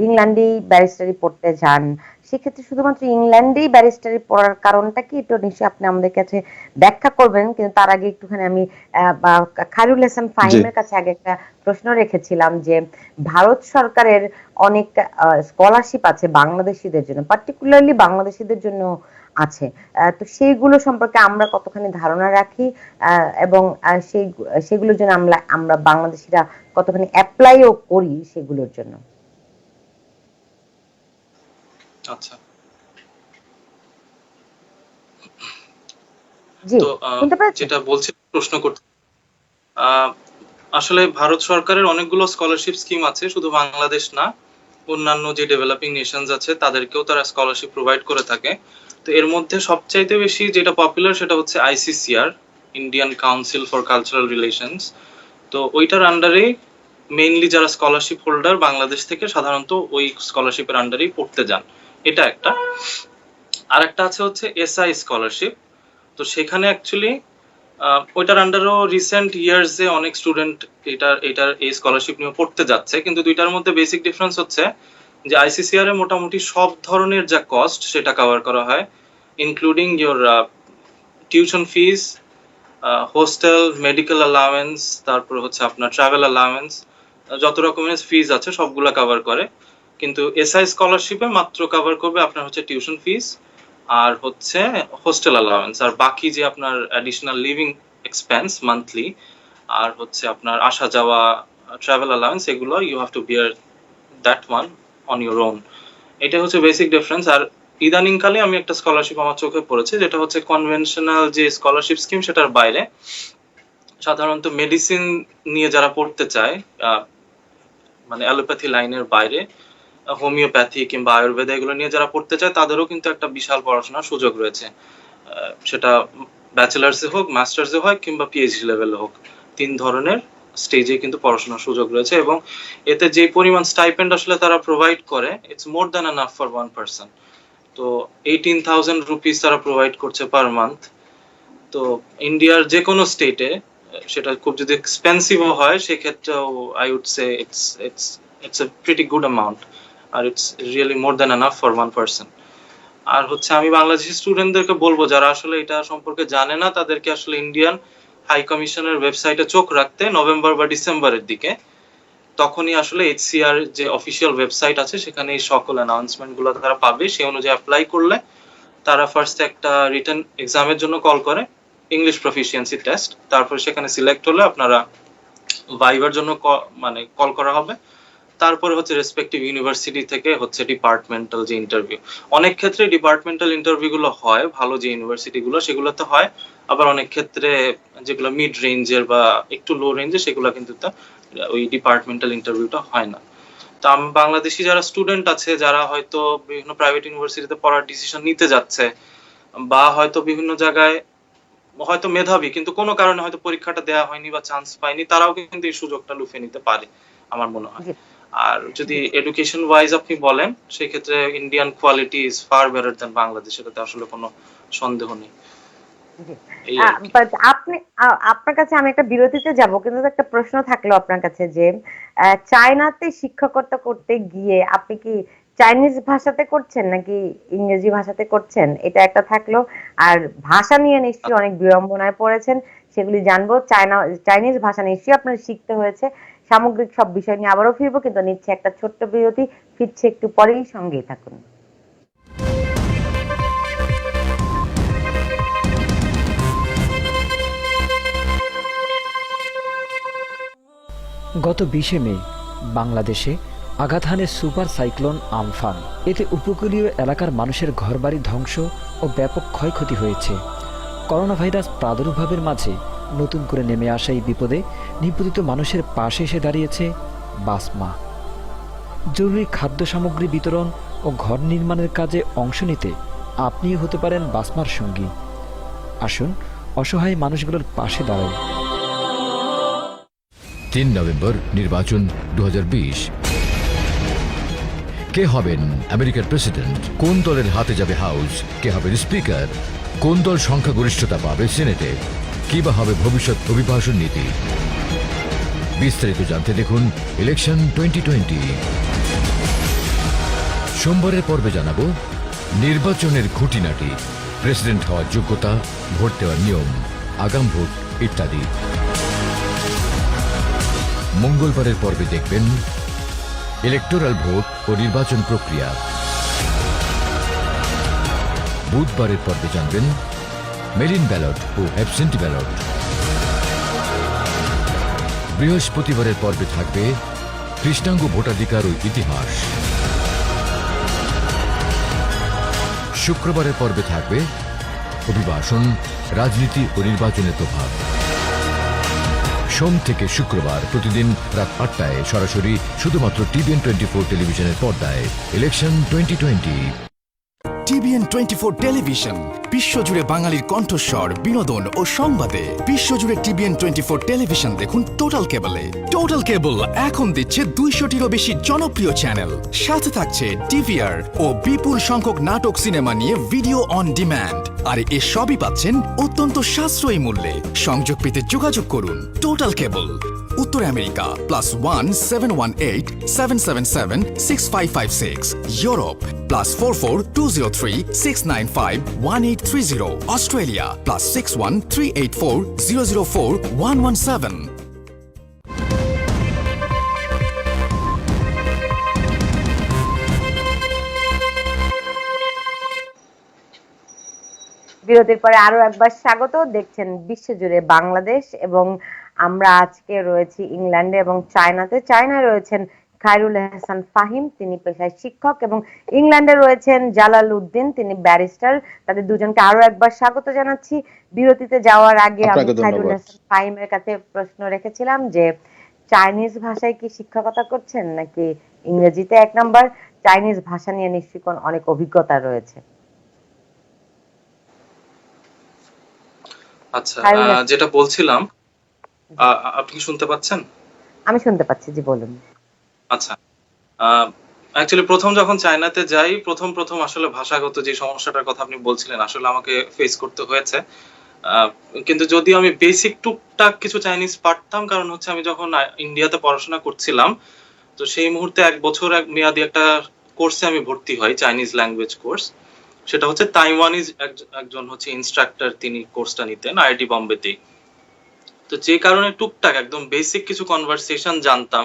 ইংল্যান্ডেই ব্যারিস্টারি পড়তে যান। সেক্ষেত্রে শুধুমাত্র ইংল্যান্ডেই ব্যারিস্টারি পড়ার কারণটা কি, একটু নিশ্চয়ই আপনি আমাদের কাছে ব্যাখ্যা করবেন। কিন্তু তার আগে একটুখানি আমি খায়রুল হাসান জি, ফাহিমের কাছে আগে একটা প্রশ্ন রেখেছিলাম যে ভারত সরকারের অনেক স্কলারশিপ আছে বাংলাদেশিদের জন্য, পার্টিকুলারলি বাংলাদেশিদের জন্য আছে। তো সেইগুলো সম্পর্কে আমরা কতখানি ধারণা রাখি, এবং সেগুলোর জন্য আমরা বাংলাদেশিরা কতখানি অ্যাপ্লাইও করি সেগুলোর জন্য? আচ্ছা। জি, তো শুনতে পাচ্ছেন? যেটা বলছি প্রশ্ন করতে, আহ, আসলে ভারত সরকারের অনেকগুলো স্কলারশিপ স্কিম আছে, শুধু বাংলাদেশ না, অন্যান্য যে ডেভেলপিং নেশনস আছে তাদেরকেও তারা স্কলারশিপ প্রোভাইড করে থাকে। তো এর মধ্যে সবচাইতে বেশি যেটা পপুলার সেটা হচ্ছে ICCR, Indian council for cultural relations. তো ওইটার আন্ডারে মেইনলি যারা স্কলারশিপ হোল্ডার বাংলাদেশ থেকে সাধারণত ওই স্কলারশিপের আন্ডারেই পড়তে যান, এটা একটা। আর একটা আছে হচ্ছে এসআই স্কলারশিপ। তো সেখানে অ্যাকচুয়ালি ওইটার আন্ডারও রিসেন্ট ইয়ার্সে অনেক স্টুডেন্ট এটার এই স্কলারশিপ নিয়ে পড়তে যাচ্ছে, কিন্তু দুইটার মধ্যে বেসিক ডিফারেন্স হচ্ছে যে আইসিসিআর এ মোটামুটি সব ধরনের যা কস্ট সেটা কভার করা হয়, including your tuition fees, hostel, medical allowance, তারপর হচ্ছে আপনার ট্রাভেল অ্যালাওয়েন্স, যত রকমের ফিস আছে সবগুলা কভার করে। কিন্তু এসআই স্কলারশিপে মাত্র কভার করবে আপনার হচ্ছে টিউশন ফিস আর হচ্ছে হোস্টেল অ্যালাওয়েন্স, আর বাকি যে আপনার অ্যাডিশনাল লিভিং এক্সপেন্স মান্থলি, আর হচ্ছে আপনার আসা যাওয়া, ট্রাভেল অ্যালাওয়েন্স, এগুলো you have to bear that one on your own. এটা হচ্ছে বেসিক ডিফারেন্স। আর ইদানিংকালে আমি একটা স্কলারশিপ আমার চোখে পড়েছে, যেটা হচ্ছে কনভেনশনাল যে স্কলারশিপ স্কিম সেটার বাইরে, সাধারণত মেডিসিন নিয়ে যারা পড়তে চায়, মানে অ্যালোপ্যাথি লাইনের বাইরে হোমিওপ্যাথি কিংবা আয়ুর্বেদ এগুলো নিয়ে যারা পড়তে চায় তাদেরও কিন্তু একটা বিশাল পড়াশোনার সুযোগ রয়েছে। সেটা ব্যাচেলার্সে হোক, মাস্টার্সে হোক কিংবা পিএইচডি লেভেলে হোক, 3 ধরনের স্টেজে কিন্তু পড়াশোনার সুযোগ রয়েছে। এবং এতে যে পরিমাণ স্টাইপেন্ড আসলে তারা প্রোভাইড করে, it's more than enough for one person. তো 18,000 রুপিস তারা প্রোভাইড করছে পার মান্থ। তো ইন্ডিয়ার যে কোনো স্টেটে সেটা খুব যদি এক্সপেন্সিভও হয় সেক্ষেত্রেও I would say it's a pretty good amount, আর it's really more than enough for one person. আর হচ্ছে আমি বাংলাদেশি স্টুডেন্টদেরকে বলবো যারা আসলে এটা সম্পর্কে জানে না তাদেরকে আসলে ইন্ডিয়ান হাই কমিশনের ওয়েবসাইটে চোখ রাখতে নভেম্বর বা ডিসেম্বরের দিকে। তখনই আসলে HCR যে অফিসিয়াল ওয়েবসাইট আছে সেখানে এই সকল অ্যানাউন্সমেন্ট গুলো তারা পাবে। সেই অনুযায়ী অ্যাপ্লাই করলে তারা ফার্স্টে একটা রিটেন এক্সামের জন্য কল করে, ইংলিশ প্রফিসিয়েন্সি টেস্ট। তারপর সেখানে সিলেক্ট হলে আপনারা ভাইবার জন্য মানে কল করা হবে। তারপরে হচ্ছে রেসপেক্টিভ ইউনিভার্সিটি থেকে হচ্ছে ডিপার্টমেন্টাল যে ইন্টারভিউ। অনেক ক্ষেত্রে ডিপার্টমেন্টাল ইন্টারভিউ গুলো হয় ভালো যে ইউনিভার্সিটি গুলো সেগুলোতে হয়, আবার অনেক ক্ষেত্রে যেগুলো মিড রেঞ্জের বা একটু লো রেঞ্জের সেগুলো কিন্তু ওই ডিপার্টমেন্টাল ইন্টারভিউটা হয় না। তো বাংলাদেশি যারা স্টুডেন্ট আছে যারা হয়তো বিভিন্ন প্রাইভেট ইউনিভার্সিটিতে পড়ার ডিসিশন নিতে যাচ্ছে বা হয়তো বিভিন্ন জায়গায় হয়তো মেধাবী কিন্তু কোনো কারণে হয়তো পরীক্ষাটা দেওয়া হয়নি বা চান্স পায়নি, তারাও কিন্তু এই সুযোগটা লুফে নিতে পারে আমার মনে হয়। জি আর যদি এডুকেশন ওয়াইজ আপনি বলেন সেক্ষেত্রে Indian quality is far better than Bangladesh, এটাতে আসলে কোনো সন্দেহ নেই। জি এই আর কি। বাট আপনি আপনার কাছে আমি একটা বিরতিতে যাব, কিন্তু একটা প্রশ্ন থাকলো আপনার কাছে যে চায়নাতে শিক্ষকতা করতে গিয়ে আপনি কি চাইনিজ ভাষাতে করছেন নাকি ইংরেজি ভাষাতে করছেন, এটা একটা থাকলো। আর ভাষা নিয়ে নিশ্চয়ই অনেক বিড়ম্বনায় পড়েছেন, সেগুলি জানবো। চাইনিজ ভাষা নিশ্চয়ই আপনার শিখতে হয়েছে। সামগ্রিক সব বিষয় নিয়ে আবারও ফিরবো, কিন্তু নিচ্ছে একটা ছোট্ট বিরতি, ফিরছে একটু পরেই, সঙ্গেই থাকুন। গত 20শে মে বাংলাদেশে আঘাত হানে সুপার সাইক্লোন আমফান। এতে উপকূলীয় এলাকার মানুষের ঘরবাড়ি ধ্বংস ও ব্যাপক ক্ষয়ক্ষতি হয়েছে। করোনা ভাইরাস প্রাদুর্ভাবের মাঝে নতুন করে নেমে আসা এই বিপদে নিপীড়িত মানুষের পাশে এসে দাঁড়িয়েছে বাসমা। জরুরি খাদ্য সামগ্রী বিতরণ ও ঘর নির্মাণের কাজে অংশ নিতে আপনিও হতে পারেন বাসমার সঙ্গী। আসুন অসহায় মানুষগুলোর পাশে দাঁড়াই। 3 নভেম্বর নির্বাচন 2020। কে হবেন আমেরিকার প্রেসিডেন্ট? কোন দলের হাতে যাবে হাউস? কে হবেন স্পিকার? কোন দল সংখ্যাগরিষ্ঠতা পাবে সিনেটে? কি বা হবে ভবিষ্যৎ অভিবাসন নীতি? বিস্তারিত জানতে দেখুন ইলেকশন 2020। সোমবারের পর্বে জানাবো নির্বাচনের খুঁটিনাটি, প্রেসিডেন্ট হওয়ার যোগ্যতা, ভোট দেওয়ার নিয়ম, আগাম ভোট ইত্যাদি। মঙ্গলবারের পর্বে দেখবেন ইলেকটোরাল ভোট ও নির্বাচন প্রক্রিয়া। বুধবারের পর্বে জানবেন মেলিন ব্যালট ও অ্যাবসেন্টি ব্যালট। বৃহস্পতিবারের পর্বে থাকবে কৃষ্ণাঙ্গ ভোটাধিকার ও ইতিহাস। শুক্রবারের পর্বে থাকবে অভিবাসন, রাজনীতি ও নির্বাচনের প্রভাব। সোম থেকে শুক্রবার প্রতিদিন রাত 8টায় সরাসরি শুধুমাত্র TVN 24 টেলিভিশনের পর্দায় ইলেকশন 2020। TVN 24 টেলিভিশন বিশ্বজুড়ে বাঙালির কণ্ঠস্বর, বিনোদন ও সংবাদে। বিশ্বজুড়ে TVN 24 টেলিভিশন দেখুন টোটাল কেবলে। টোটাল কেবল এখন দিচ্ছে 200টিরও বেশি জনপ্রিয় চ্যানেল, সাথে থাকছে DVR ও বিপুল সংখ্যক নাটক, সিনেমা নিয়ে ভিডিও অন ডিম্যান্ড। আর এ সবই পাচ্ছেন অত্যন্ত সাশ্রয়ী মূল্যে। সংযোগ পেতে যোগাযোগ করুন টোটাল কেবল, উত্তর আমেরিকা +1 718 777 6556, ইউরোপ +44 203 695 1830, অস্ট্রেলিয়া +61 384 004 117। বিরতির পরে আরো একবার স্বাগত। দেখছেন বিশ্বজুড়ে বাংলাদেশ, এবং আমরা আজকে রয়েছি ইংল্যান্ডে এবং চায়নাতে। চায়নায় রয়েছেন খায়রুল হাসান ফাহিম, তিনি পেশায় শিক্ষক, এবং ইংল্যান্ডে রয়েছেন জালাল উদ্দিন, তিনি ব্যারিস্টার। তাদের দুজনকে আরো একবার স্বাগত জানাচ্ছি। বিরতিতে যাওয়ার আগে আমি খায়রুল হাসান ফাহিমের কাছে প্রশ্ন রেখেছিলাম যে চাইনিজ ভাষায় কি শিক্ষকতা করছেন নাকি ইংরেজিতে? 1 নাম্বার, চাইনিজ ভাষা নিয়ে নিশ্চয়ই অনেক অভিজ্ঞতা রয়েছে। আচ্ছা, যেটা বলছিলাম, আপনি কি শুনতে পাচ্ছেন? আমি শুনতে পাচ্ছি, জি বলুন। আচ্ছা, অ্যাকচুয়ালি প্রথম যখন চায়নাতে যাই, প্রথম আসলে ভাষাগত যে সমস্যাটার কথা আপনি বলছিলেন আসলে আমাকে ফেস করতে হয়েছে। আহ, কিন্তু যদিও আমি বেসিক টুকটাক কিছু চাইনিজ পারতাম, কারণ হচ্ছে আমি যখন ইন্ডিয়াতে পড়াশোনা করছিলাম, তো সেই মুহূর্তে 1 বছর এক মেয়াদি একটা কোর্সে আমি ভর্তি হই, চাইনিজ ল্যাঙ্গুয়েজ কোর্স। সেটা হচ্ছে তাইওয়ানিজ একজন হচ্ছে ইনস্ট্রাক্টর, তিনি কোর্সটা নিতেন আইআইটি বোম্বেতেই। তো যে কারণে টুকটাক একদম বেসিক কিছু কনভারসেশন জানতাম,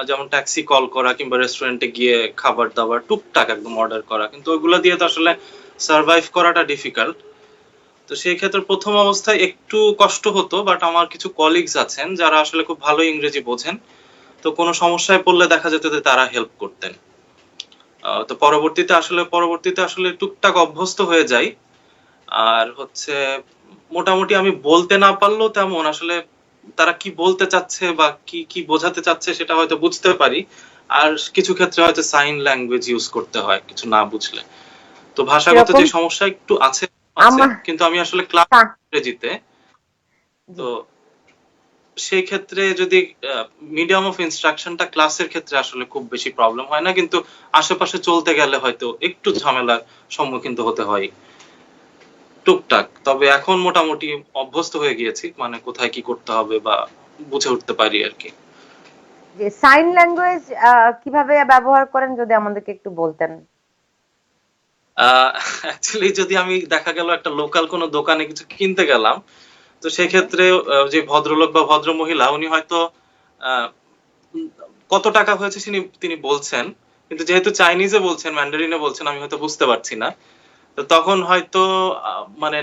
যেমন ট্যাক্সি কল করা কিংবা রেস্টুরেন্টে গিয়ে খাবার দাবার টুকটাক একদম অর্ডার করা, কিন্তু ওইগুলো দিয়ে তো আসলে সার্ভাইভ করাটা ডিফিকাল্ট। তো সেই ক্ষেত্রে প্রথম অবস্থায় একটু কষ্ট হতো, বাট আমার কিছু কলিগস আছেন যারা আসলে খুব ভালো ইংরেজি বোঝেন, তো কোনো সমস্যায় পড়লে দেখা যেত যে তারা হেল্প করতেন। তো পরবর্তীতে আসলে টুকটাক অভ্যস্ত হয়ে যাই। আর হচ্ছে মোটামুটি আমি বলতে না পারলেও তেমন আসলে তারা কি বলতে চাচ্ছে বা কি কি বোঝাতে চাচ্ছে সেটা হয়তো বুঝতে পারি। আর কিছু ক্ষেত্রে হয়তো সাইন ল্যাঙ্গুয়েজ ইউজ করতে হয় কিছু না বুঝলে। তো ভাষাগত সেরকম যে সমস্যা একটু আছে, আমার কিন্তু আমি আসলে ক্লাস তা- ইংরেজিতে। জি। তো সেই ক্ষেত্রে যদি মিডিয়াম অফ ইনস্ট্রাকশনটা ক্লাসের ক্ষেত্রে আসলে খুব বেশি প্রবলেম হয় না, কিন্তু আশেপাশে চলতে গেলে হয়তো একটু ঝামেলার সম্মুখীন তো হতে হয় টুকটাক। তবে এখন মোটামুটি অভ্যস্ত হয়ে গিয়েছি, মানে কোথায় কি করতে হবে বা বুঝে উঠতে পারি আর কি। যে সাইন ল্যাঙ্গুয়েজ কিভাবে ব্যবহার করেন যদি আমাদেরকে একটু বলতেন। অ্যাকচুয়ালি যদি আমি দেখা গেল একটা লোকাল কোনো দোকানে কিছু কিনতে গেলাম, তো সেক্ষেত্রে যে ভদ্রলোক বা ভদ্র মহিলা উনি হয়তো আহ, উম, কত টাকা হয়েছে তিনি বলছেন, কিন্তু যেহেতু চাইনিজে বলছেন, ম্যান্ডারিনে বলছেন, আমি হয়তো বুঝতে পারছি না। তো তখন হয়তো মানে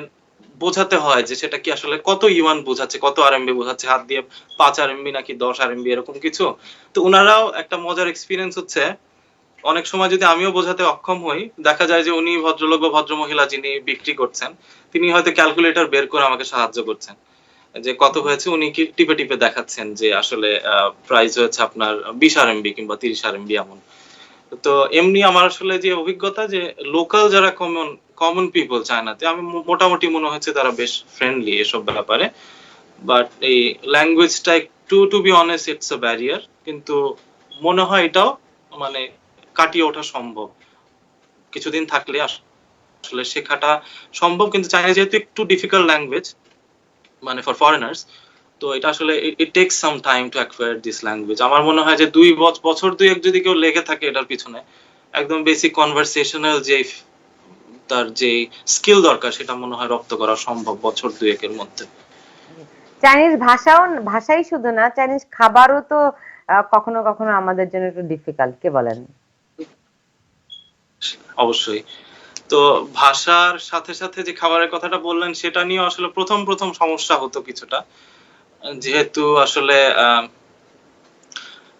বোঝাতে হয় যে সেটা কি আসলে কত ইউয়ান বোঝাচ্ছে, কত আরএমবি বোঝাচ্ছে, হাত দিয়ে 5 আরএমবি নাকি 10 আরএমবি এরকম কিছু। তো ওনারাও একটা মজার এক্সপিরিয়েন্স হচ্ছে, অনেক সময় যদি আমিও বোঝাতে অক্ষম হই, দেখা যায় যে উনি ভদ্রলোক বা ভদ্রমহিলা যিনি বিক্রি করছেন, তিনি হয়তো ক্যালকুলেটর বের করে আমাকে সাহায্য করছেন যে কত হয়েছে, উনি কি টিপে টিপে দেখাচ্ছেন যে আসলে প্রাইস হয়েছে আপনার 20 আরএমবি কিংবা 30 আরএমবি এমন। তো এমনি আমার আসলে যে অভিজ্ঞতা, যে লোকাল যারা কমন পিপল চায়নাতে, আমি মোটামুটি মনে হচ্ছে তারা বেশ ফ্রেন্ডলি এসব ব্যাপারে। বাট এই ল্যাঙ্গুয়েজটা একটু, to be honest, it's a barrier, কিন্তু মনে হয় এটাও মানে কাটিয়ে ওঠা সম্ভব কিছুদিন থাকলে, আসলে শেখাটা সম্ভব। কিন্তু চাইনা যেহেতু একটু ডিফিকাল্ট ল্যাঙ্গুয়েজ মানে ফর ফরেনার্স, তো এটা আসলে ইট tax some time to acquire this language. আমার মনে হয় যে 2 বছর 2 যদি কেউ লেগে থাকে এটার পিছনে, একদম বেসিক কনভারসেশনাল যে তার যে স্কিল দরকার সেটা মনে হয় রপ্ত করা সম্ভব বছর 2 এর মধ্যে। চাইনিজ ভাষাই শুধু না, চাইনিজ খাবারও তো কখনো কখনো আমাদের জন্য একটু ডিফিকাল্ট, কে বলেন? অবশ্যই। তো ভাষার সাথে সাথে যে খাবারের কথাটা বললেন সেটা নিয়ে আসলে প্রথম প্রথম সমস্যা হতো কিছুটা, যেহেতু আসলে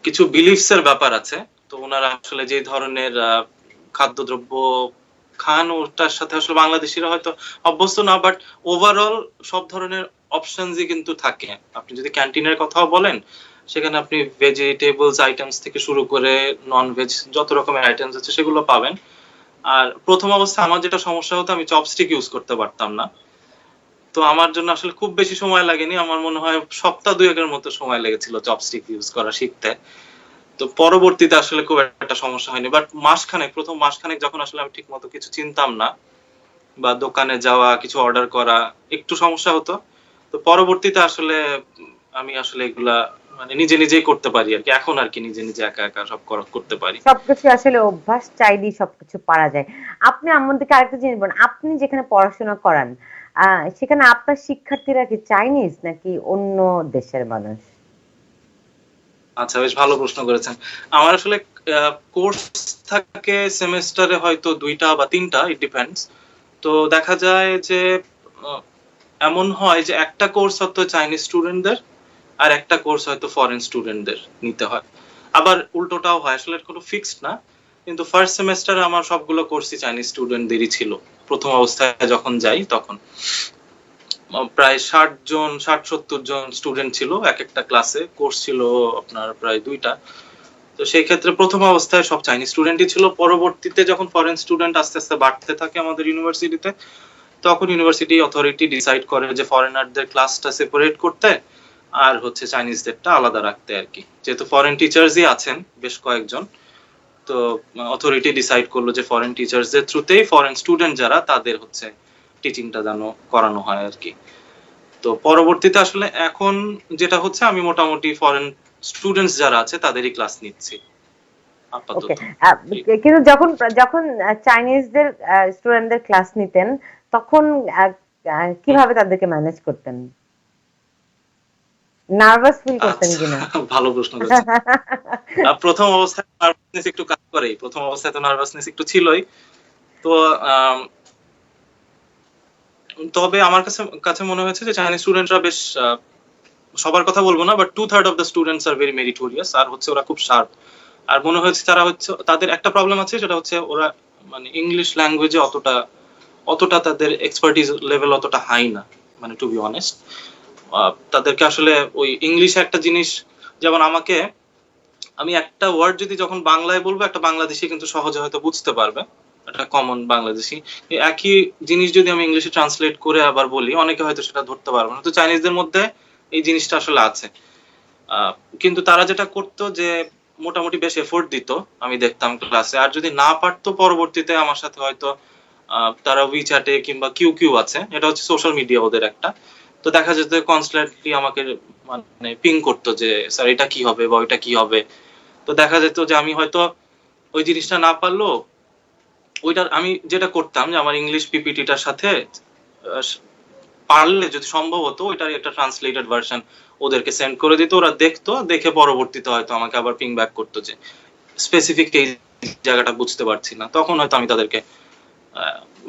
কিছু বিলিফস এর ব্যাপার আছে। তো ওনারা আসলে যে ধরনের খাদ্যদ্রব্য খান, ওটার সাথে আসলে বাংলাদেশিরা হয়তো অভ্যস্ত না, বাট ওভারঅল সব ধরনের অপশনসই কিন্তু থাকে। আপনি যদি ক্যান্টিনের কথাও বলেন, সেখানে আপনি ভেজিটেবলস আইটেমস থেকে শুরু করে নন ভেজ যত রকমের আইটেমস আছে সেগুলো পাবেন। আর প্রথম অবস্থায় আমার যেটা সমস্যা হতো, আমি চপস্টিক ইউজ করতে পারতাম না। তো আমার জন্য আসলে খুব বেশি সময় লাগেনি, আমার মনে হয় সপ্তাহ 2 এর মতো সময় লেগেছিল চপস্টিক ইউজ করা শিখতে। তো পরবর্তীতে আসলে খুব একটা সমস্যা হয়নি, বাট প্রথম মাসখানেক যখন আসলে আমি ঠিক মতো কিছু চিনতাম না, বা দোকানে যাওয়া কিছু অর্ডার করা একটু সমস্যা হতো। তো পরবর্তীতে আসলে আমি আসলে এগুলা মানে নিজে নিজেই করতে পারি আর কি, এখন আর কি নিজে নিজে একা একা সব করতে পারি। সবকিছু আসলে অভ্যাস, চাইলেই সবকিছু পারা যায়। আপনি আমাদেরকে আরেকটা জিনিস বলেন, আপনি যেখানে পড়াশোনা করান সেখানে আপনার শিক্ষার্থীরা কি চাইনিজ নাকি অন্য দেশের মানুষ? আচ্ছা, বেশ ভালো প্রশ্ন করেছেন। আমার আসলে কোর্স থাকে সেমেস্টারে হয়তো 2টা বা 3টা, ইট ডিপেন্ডস। তো দেখা যায় যে আহ, এমন হয় যে একটা কোর্স হয়তো চাইনিজ স্টুডেন্টদের আর একটা কোর্স হয়তো ফরেন স্টুডেন্টদের নিতে হয়। আবার উল্টোটাও হয়, আসলে কোনো ফিক্সড না। কিন্তু ফার্স্ট সেমেস্টারে আমার সবগুলো কোর্সই চাইনিজ স্টুডেন্টদেরই ছিল। প্রথম অবস্থায় যখন যাই তখন প্রায় 60-70 জন স্টুডেন্ট ছিল এক একটা ক্লাসে, কোর্স ছিল আপনার প্রায় 2টা। তো সেই ক্ষেত্রে প্রথম অবস্থায় সব চাইনিজ স্টুডেন্টই ছিল। পরবর্তীতে যখন ফরেন স্টুডেন্ট আস্তে আস্তে বাড়তে থাকে আমাদের ইউনিভার্সিটিতে, তখন ইউনিভার্সিটি অথরিটি ডিসাইড করে যে ফরেনারদের ক্লাসটা সেপারেট করতে, আর হচ্ছে চাইনিজদেরটা আলাদা রাখতে আর কি। যেহেতু ফরেন টিচার্সই আছেন বেশ কয়েকজন, তো অথরিটি ডিসাইড করলো যে ফরেন টিচার্সদের থ্রুতেই ফরেন স্টুডেন্ট যারা তাদের হচ্ছে টিচিংটা যেন করানো হয় আর কি। তো পরবর্তীতে আসলে এখন যেটা হচ্ছে, আমি মোটামুটি ফরেন স্টুডেন্টস যারা আছে তাদেরই ক্লাস নিচ্ছি আপাতত। ওকে। কিন্তু যখন যখন চাইনিজদের স্টুডেন্টদের ক্লাস নিতেন, তখন কিভাবে তাদেরকে ম্যানেজ করতেন? নার্ভাস ফিল করতেন আচ্ছা, কিনা? ভালো প্রশ্ন করেছেন। প্রথম অবস্থায় নার্ভাসনেস একটু কাজ করেই, প্রথম অবস্থায় তো নার্ভাসনেস একটু ছিলই। তো তবে আমার কাছে কাছে মনে হয়েছে যে চাইনিজ স্টুডেন্টরা বেশ, সবার কথা বলবো না, but 2/3 of the students are very meritorious, আর হচ্ছে ওরা খুব শার্প। আর মনে হয়েছে তারা হচ্ছে, তাদের একটা প্রবলেম আছে, সেটা হচ্ছে ওরা মানে ইংলিশ ল্যাঙ্গুয়েজে অতটা তাদের এক্সপার্টিজ লেভেল অতটা হাই না, মানে টু বি অনেস্ট। তাদেরকে আসলে ওই ইংলিশে একটা জিনিস, যেমন আমি একটা ওয়ার্ড যদি যখন বাংলায় বলবো, একটা বাংলাদেশি কিন্তু সহজে হয়তো বুঝতে পারবে, একটা কমন বাংলাদেশি। এই একই জিনিস যদি আমি ইংলিশে ট্রান্সলেট করে আবার বলি, অনেকে হয়তো সেটা ধরতে পারবে না। তো চাইনিজদের মধ্যে এই জিনিসটা আসলে আছে। কিন্তু তারা যেটা করতো যে মোটামুটি বেশ এফোর্ট দিত, আমি দেখতাম ক্লাসে। আর যদি না পারতো, পরবর্তীতে আমার সাথে হয়তো তারা উইচ্যাটে কিংবা কিউ আছে, এটা হচ্ছে সোশ্যাল মিডিয়া ওদের একটা, তো দেখা যেত কনস্ট্যান্টলি আমাকে মানে পিং করতো যে স্যার এটা কি হবে বা ওইটা কি হবে। তো দেখা যেত যে আমি হয়তো ওই জিনিসটা না পারলেও, ওইটার আমি যেটা করতাম যে আমার ইংলিশ পিপিটিটার সাথে পারলে যদি সম্ভব হতো ওইটার একটা ট্রান্সলেটেড ভার্সন ওদেরকে সেন্ড করে দিত, ওরা দেখতো, দেখে পরবর্তীতে হয়তো আমাকে আবার পিং ব্যাক করতো যে স্পেসিফিক এই জায়গাটা বুঝতে পারছি না, তখন হয়তো আমি তাদেরকে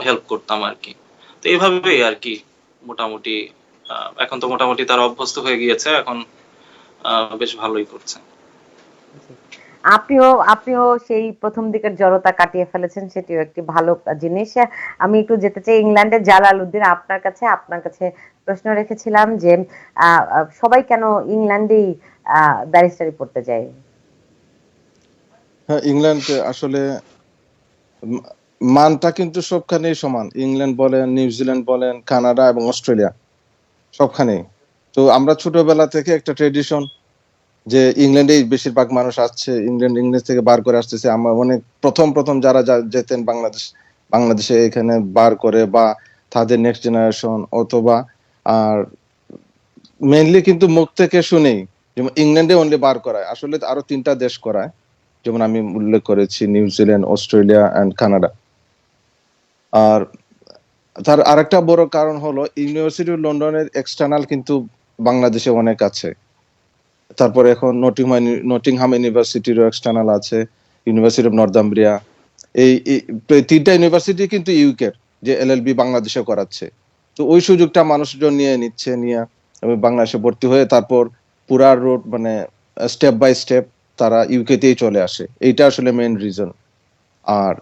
হেল্প করতাম আর কি। তো এইভাবেই আর কি মোটামুটি। এখন তো মোটামুটি তারা অভ্যস্ত হয়ে গিয়েছে, এখন বেশ ভালোই করছে। আপনিও সেই প্রথম দিকের জড়তা কাটিয়ে ফেলেছেন, সেটিও একটি ভালো জিনিস। আমি একটু যেতে চাই ইংল্যান্ডের জালালউদ্দিন, আপনার কাছে প্রশ্ন রেখেছিলাম যে সবাই কেন ইংল্যান্ডেই ব্যারিস্টারি পড়তে যায়? হ্যাঁ, ইংল্যান্ড আসলে মানটা কিন্তু সবখানেই সমান। ইংল্যান্ড বলেন, নিউজিল্যান্ড বলেন, কানাডা এবং অস্ট্রেলিয়া, সবখানেই। তো আমরা ছোটবেলা থেকে একটা ট্রেডিশন যে ইংল্যান্ডে বেশিরভাগ মানুষ আসছে, ইংল্যান্ড থেকে বার করে আসতেছে। আমরা অনেক প্রথম যারা যেতেন বাংলাদেশে এখানে বার করে, বা তাদের নেক্সট জেনারেশন, অথবা আর মেইনলি কিন্তু মুখ থেকে শুনেই, যেমন ইংল্যান্ডে অনলি বার করায়, আসলে আরো 3টা দেশ করায়, যেমন আমি উল্লেখ করেছি নিউজিল্যান্ড, অস্ট্রেলিয়া এন্ড কানাডা। আর তার আরেকটা বড় কারণ হলো ইউনিভার্সিটি অফ লন্ডনের এক্সটার্নাল কিন্তু বাংলাদেশে অনেক আছে। তারপরে এখন নটিংহাম ইউনিভার্সিটিরও এক্সটার্নাল আছে, ইউনিভার্সিটি অফ নর্থাম্বরিয়া। এই 3টা ইউনিভার্সিটি কিন্তু ইউকের, যে এলএলবি বাংলাদেশে করাচ্ছে। তো ওই সুযোগটা মানুষজন নিয়ে এবং বাংলাদেশে ভর্তি হয়ে তারপর পুরা রোড মানে স্টেপ বাই স্টেপ তারা ইউকেতেই চলে আসে। এইটা আসলে মেইন রিজন। আর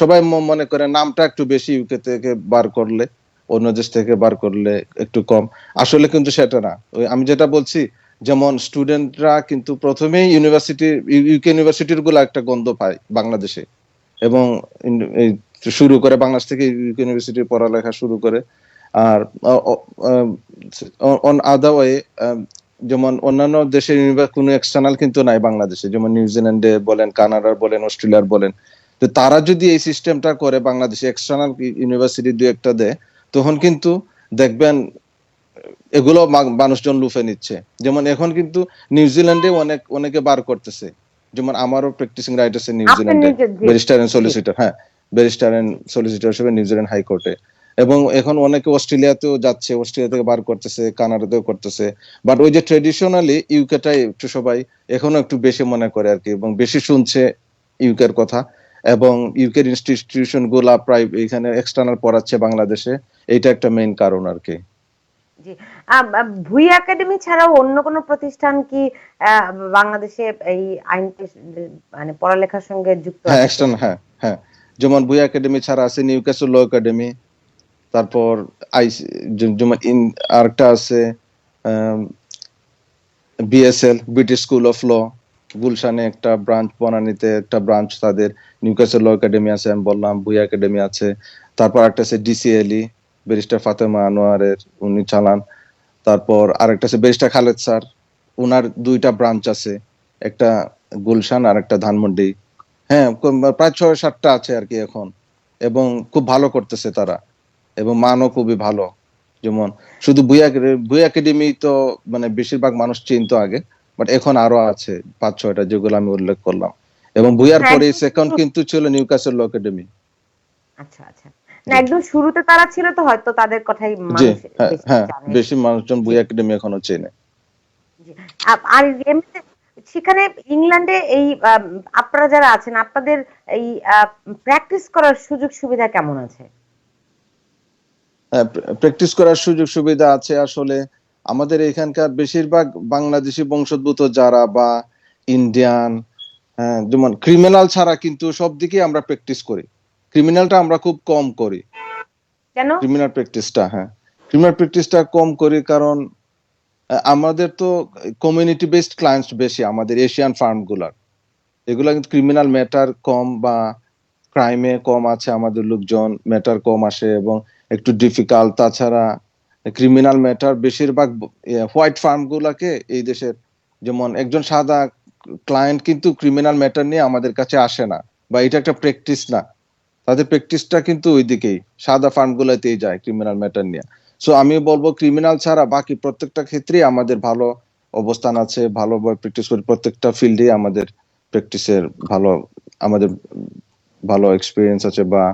সবাই মনে করে নামটা একটু বেশি ইউকে থেকে বার করলে, অন্য দেশ থেকে বার করলে একটু কম। আসলে কিন্তু সেটা না। ওই আমি যেটা বলছি, যেমন স্টুডেন্টরা কিন্তু প্রথমেই ইউকে ইউনিভার্সিটির গুলো একটা গন্ধ পায় বাংলাদেশে, এবং এই শুরু করে বাংলাদেশ থেকে ইউকে ইউনিভার্সিটির পড়ালেখা শুরু করে। আর অন আদার ওয়ে, যেমন অন্যান্য দেশের কোনো এক্সটার্নাল কিন্তু নাই বাংলাদেশে, যেমন নিউজিল্যান্ডে বলেন, কানাডার বলেন, অস্ট্রেলিয়ার বলেন। তো তারা যদি এই সিস্টেমটা করে, বাংলাদেশে এক্সটার্নাল ইউনিভার্সিটি 2-1টা দেয়, তখন কিন্তু দেখবেন এগুলো মানুষজন লুফে নিচ্ছে। যেমন এখন কিন্তু নিউজিল্যান্ডে অনেকে বার করতেছে, যেমন আমারও প্র্যাকটিসিং রাইট আছে নিউজিল্যান্ডে, ব্যারিস্টার এন্ড সলিসিটর। হ্যাঁ, ব্যারিস্টার এন্ড সলিসিটর হিসেবে নিউজিল্যান্ড হাইকোর্টে। এবং এখন অনেকে অস্ট্রেলিয়াতেও যাচ্ছে, অস্ট্রেলিয়া থেকে বার করতেছে, কানাডাতেও করতেছে। বাট ওই যে ট্রেডিশনালি ইউকেটাই একটু সবাই এখনো একটু বেশি মনে করে আর কি, এবং বেশি শুনছে ইউকের কথা। এবং ইউকের ইনস্টিটিউশন গুলা প্রায় এখানে এক্সটার্নাল পড়াচ্ছে বাংলাদেশে। এইটা একটা মেইন কারণ আর কি। জি। ভুই একাডেমি ছাড়াও অন্য কোনো প্রতিষ্ঠান কি বাংলাদেশে এই আইন মানে পড়ালেখার সঙ্গে যুক্ত হ্যাঁ, আছে? এক্সটার্নাল, হ্যাঁ। যেমন ভুই একাডেমি ছাড়া আছে নিউক্যাসল ল একাডেমি, তারপর যেমন আরেকটা আছে BSL, British school of law, গুলশানে একটা ব্রাঞ্চ, বনানীতে একটা ব্রাঞ্চ, তাদের নিউক্যাসল ল একাডেমি আছে, আমি বললাম ভুই একাডেমি আছে। তারপর একটা আছে ডিসিএলই, ব্যারিস্টার ফাতেমা আনোয়ারের, উনি চালান। তারপর আরেকটা আছে ব্যারিস্টার খালেদ স্যার, উনার 2টা ব্রাঞ্চ আছে, একটা গুলশান আর একটা ধানমন্ডি। হ্যাঁ, প্রায় 6-7টা আছে আর কি এখন, এবং খুব ভালো করতেছে তারা, এবং মানও খুবই ভালো। যেমন শুধু বুই একাডেমি তো মানে বেশিরভাগ মানুষ চিনতো আগে, বাট এখন আরো আছে 5-6টা যেগুলো আমি উল্লেখ করলাম, এবং বুইয়ার হ্যাঁ, পরে একদম সেকেন্ড শুরু- কিন্তু ছিল নিউক্যাসল ল একাডেমি। আচ্ছা আচ্ছা, না একদম শুরুতে তারা ছিল তো হয়তো তাদের কথাই জি, মানুষ হ্যাঁ বেশি হ্যাঁ, জানে। বেশি মানুষজন জি, বুই একাডেমি এখনো চেনে। জি। আর এমনিতে সেখানে ইংল্যান্ডে এই আপনারা যারা আছেন আপনাদের এই প্র্যাকটিস করার সুযোগ সুবিধা কেমন আছে? হ্যাঁ, প্র্যাকটিস করার সুযোগ সুবিধা আছে। আসলে আমাদের এখানকার বেশিরভাগ বাংলাদেশি বংশোদ্ভূত যারা বা ইন্ডিয়ান, হ্যাঁ, যেমন ক্রিমিনাল ছাড়া কিন্তু সব দিকে আমরা প্র্যাকটিস করি। ক্রিমিনালটা আমরা খুব কম করি, কেন? ক্রিমিনাল প্র্যাকটিসটা, হ্যাঁ ক্রিমিনাল প্র্যাকটিসটা কম করি কারণ আমাদের তো কমিউনিটি বেসড ক্লায়েন্টস বেশি আমাদের এশিয়ান ফার্ম গুলার। এগুলা কিন্তু ক্রিমিনাল ম্যাটার কম বা ক্রাইমে কম আছে, আমাদের লোকজন ম্যাটার কম আসে এবং একটু ডিফিকাল্ট। তাছাড়া ক্রিমিনাল ম্যাটার বেশিরভাগ হোয়াইট ফার্ম গুলাকে এই দেশের, যেমন একজন সাদা ক্লায়েন্ট কিন্তু ক্রিমিনাল ম্যাটার নিয়ে আমাদের কাছে আসে না, বা এটা একটা প্র্যাকটিস না। তাদের প্র্যাকটিসটা কিন্তু ওইদিকেই সাদা ফার্ম গুলাতেই যায় ক্রিমিনাল ম্যাটার নিয়ে। সো আমি বলবো ক্রিমিনাল ছাড়া বাকি প্রত্যেকটা ক্ষেত্রেই আমাদের ভালো অবস্থান আছে, ভালোভাবে প্র্যাকটিস করি প্রত্যেকটা ফিল্ডে। আমাদের প্র্যাকটিসের ভালো, আমাদের ভালো এক্সপিরিয়েন্স আছে বা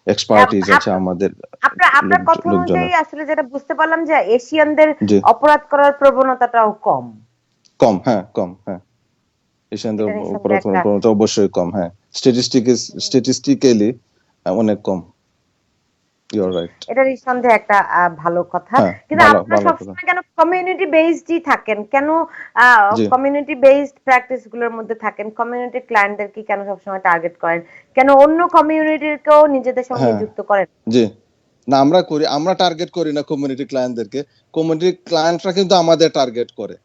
এক্সপার্টিজ আছে আমাদের আপনার আপনার কথা অনুযায়ী লোকজনের। আসলে যেটা বুঝতে পারলাম যে এশিয়ানদের জি, অপরাধ করার প্রবণতাটাও কম। কম, হ্যাঁ কম, হ্যাঁ এশিয়ানদের এটা নিঃসন্দেহে অপরাধ একটা, প্রবণতা অবশ্যই কম, হ্যাঁ স্ট্যাটিস্টিক্যালি অনেক কম। You R right. এটা নিঃসন্দেহে একটা ভালো কথা। হ্যাঁ, কিন্তু ভালো আপনারা ভালো কথা। সবসময় কেন কমিউনিটি বেসডই থাকেন? কেন জি, কমিউনিটি বেসড প্র্যাকটিস গুলোর মধ্যে থাকেন? কমিউনিটি ক্লায়েন্টদের কি কেন সবসময় টার্গেট করেন? কেন অন্য কমিউনিটিকেও নিজেদের সঙ্গে হ্যাঁ, যুক্ত করেন? জি। না, আমরা করি, আমরা টার্গেট করি না কমিউনিটি ক্লায়েন্টদেরকে। কমিউনিটি ক্লায়েন্টরা কিন্তু আমাদের টার্গেট করে।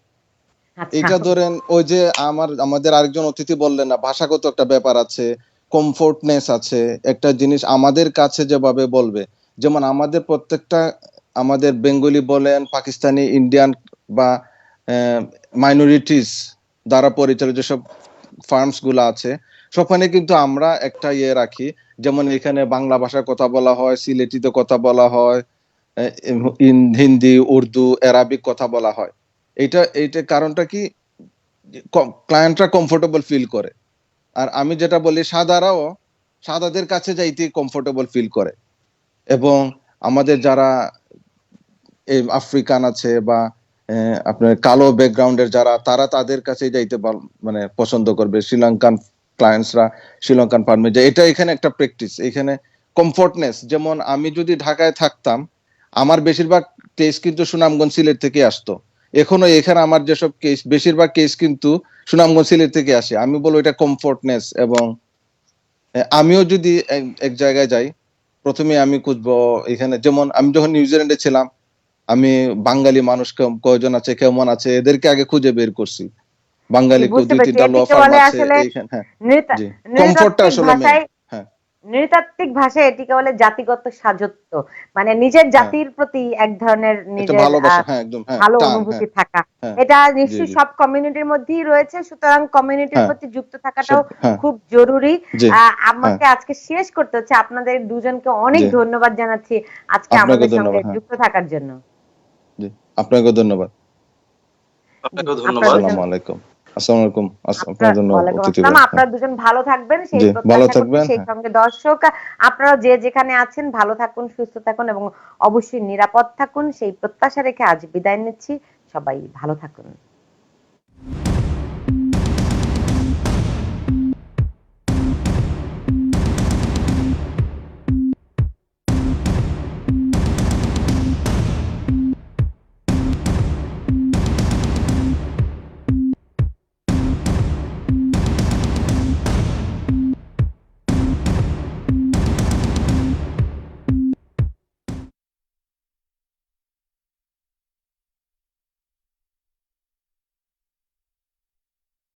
আচ্ছা, এটা ধরেন ওই যে আমাদের আরেকজন অতিথি বললেন না, ভাষাগত একটা ব্যাপার আছে, কমফোর্টনেস আছে। একটা জিনিস আমাদের কাছে যেভাবে বলবে, যেমন আমাদের প্রত্যেকটা, আমাদের বেঙ্গলি বলেন, পাকিস্তানি, ইন্ডিয়ান বা মাইনরিটিস দ্বারা পরিচালিত যেসব ফার্মস গুলো আছে, সবখানে কিন্তু আমরা একটা ইয়ে রাখি। যেমন এখানে বাংলা ভাষায় কথা বলা হয়, সিলেটিতে কথা বলা হয়, হিন্দি, উর্দু, অ্যারাবিক কথা বলা হয়। এইটা কারণটা কি, ক্লায়েন্টরা কমফোর্টেবল ফিল করে। আর আমি যেটা বলি, সাদাদের কাছে যাইতে কমফোর্টেবল ফিল করে। এবং আমাদের যারা এই আফ্রিকান আছে বা আপনার কালো ব্যাকগ্রাউন্ডের যারা, তারা তাদের কাছে যাইতে মানে পছন্দ করবে। শ্রীলঙ্কান ক্লায়েন্টসরা শ্রীলঙ্কান ফার্মে যায়। এটা এখানে একটা প্র্যাকটিস, এখানে কমফোর্টনেস। যেমন আমি যদি ঢাকায় থাকতাম, আমার বেশিরভাগ কেস কিন্তু সুনামগঞ্জ, সিলেট থেকে আসতো। এখনো এখানে আমার যেসব কেস, বেশিরভাগ কেস কিন্তু সুনামগঞ্জ, সিলেট থেকে আসে। আমি বলবো এটা কমফোর্টনেস। এবং আমিও যদি এক জায়গায় যাই, প্রথমে আমি খুঁজবো এখানে, যেমন আমি যখন নিউজিল্যান্ডে ছিলাম, আমি বাঙালি মানুষ কয়জন আছে, কেমন আছে, এদেরকে আগে খুঁজে বের করছি। বাঙালি বুঝতে দুই পেরেছি। তিনটা ল এটিকে ফার্ম বলে আছে আসলে এইখানে, হ্যাঁ। নৃতা- জি, কমফোর্টটা নৃতাত্ত্বিক আসলে মেইন। ভাষায়, হ্যাঁ নৃতাত্ত্বিক ভাষায় এটিকে বলে জাতিগত সাজত্ব। মানে নিজের হ্যাঁ, জাতির প্রতি এক ধরনের একটা নিজের ভালোবাসা, হ্যাঁ একদম, হ্যাঁ ভালো টান, হ্যাঁ অনুভূতি থাকা। হ্যাঁ। এটা জি নিশ্চয়ই জি, সব কমিউনিটির মধ্যেই রয়েছে, সুতরাং কমিউনিটির হ্যাঁ প্রতি যুক্ত থাকাটাও সব, হ্যাঁ খুব জরুরি। জি, হ্যাঁ আমাকে আজকে শেষ করতে হচ্ছে। আপনাদের দুজনকে অনেক জি। ধন্যবাদ জানাচ্ছি আজকে আপনাকে আমাদের সঙ্গে ধন্যবাদ, হ্যাঁ যুক্ত থাকার জন্য। জি, আপনাকে ধন্যবাদ। জি, আপনাকেও আপনারা ধন্যবাদ। দুজন, আসসালামু আলাইকুম। আসসালামু আলাইকুম। আপনার আপনার ধন্যবাদ ওয়ালাইকুম অতিথি আসসালাম। ভাই, হ্যাঁ আপনারা দুজন ভালো থাকবেন সেই জি, ভালো প্রত্যাশা করছি। থাকবেন, সেই হ্যাঁ সঙ্গে দর্শক, আপনারা যে যেখানে আছেন ভালো থাকুন, সুস্থ থাকুন এবং অবশ্যই নিরাপদ থাকুন সেই প্রত্যাশা রেখে আজ বিদায় নিচ্ছি। সবাই ভালো থাকুন।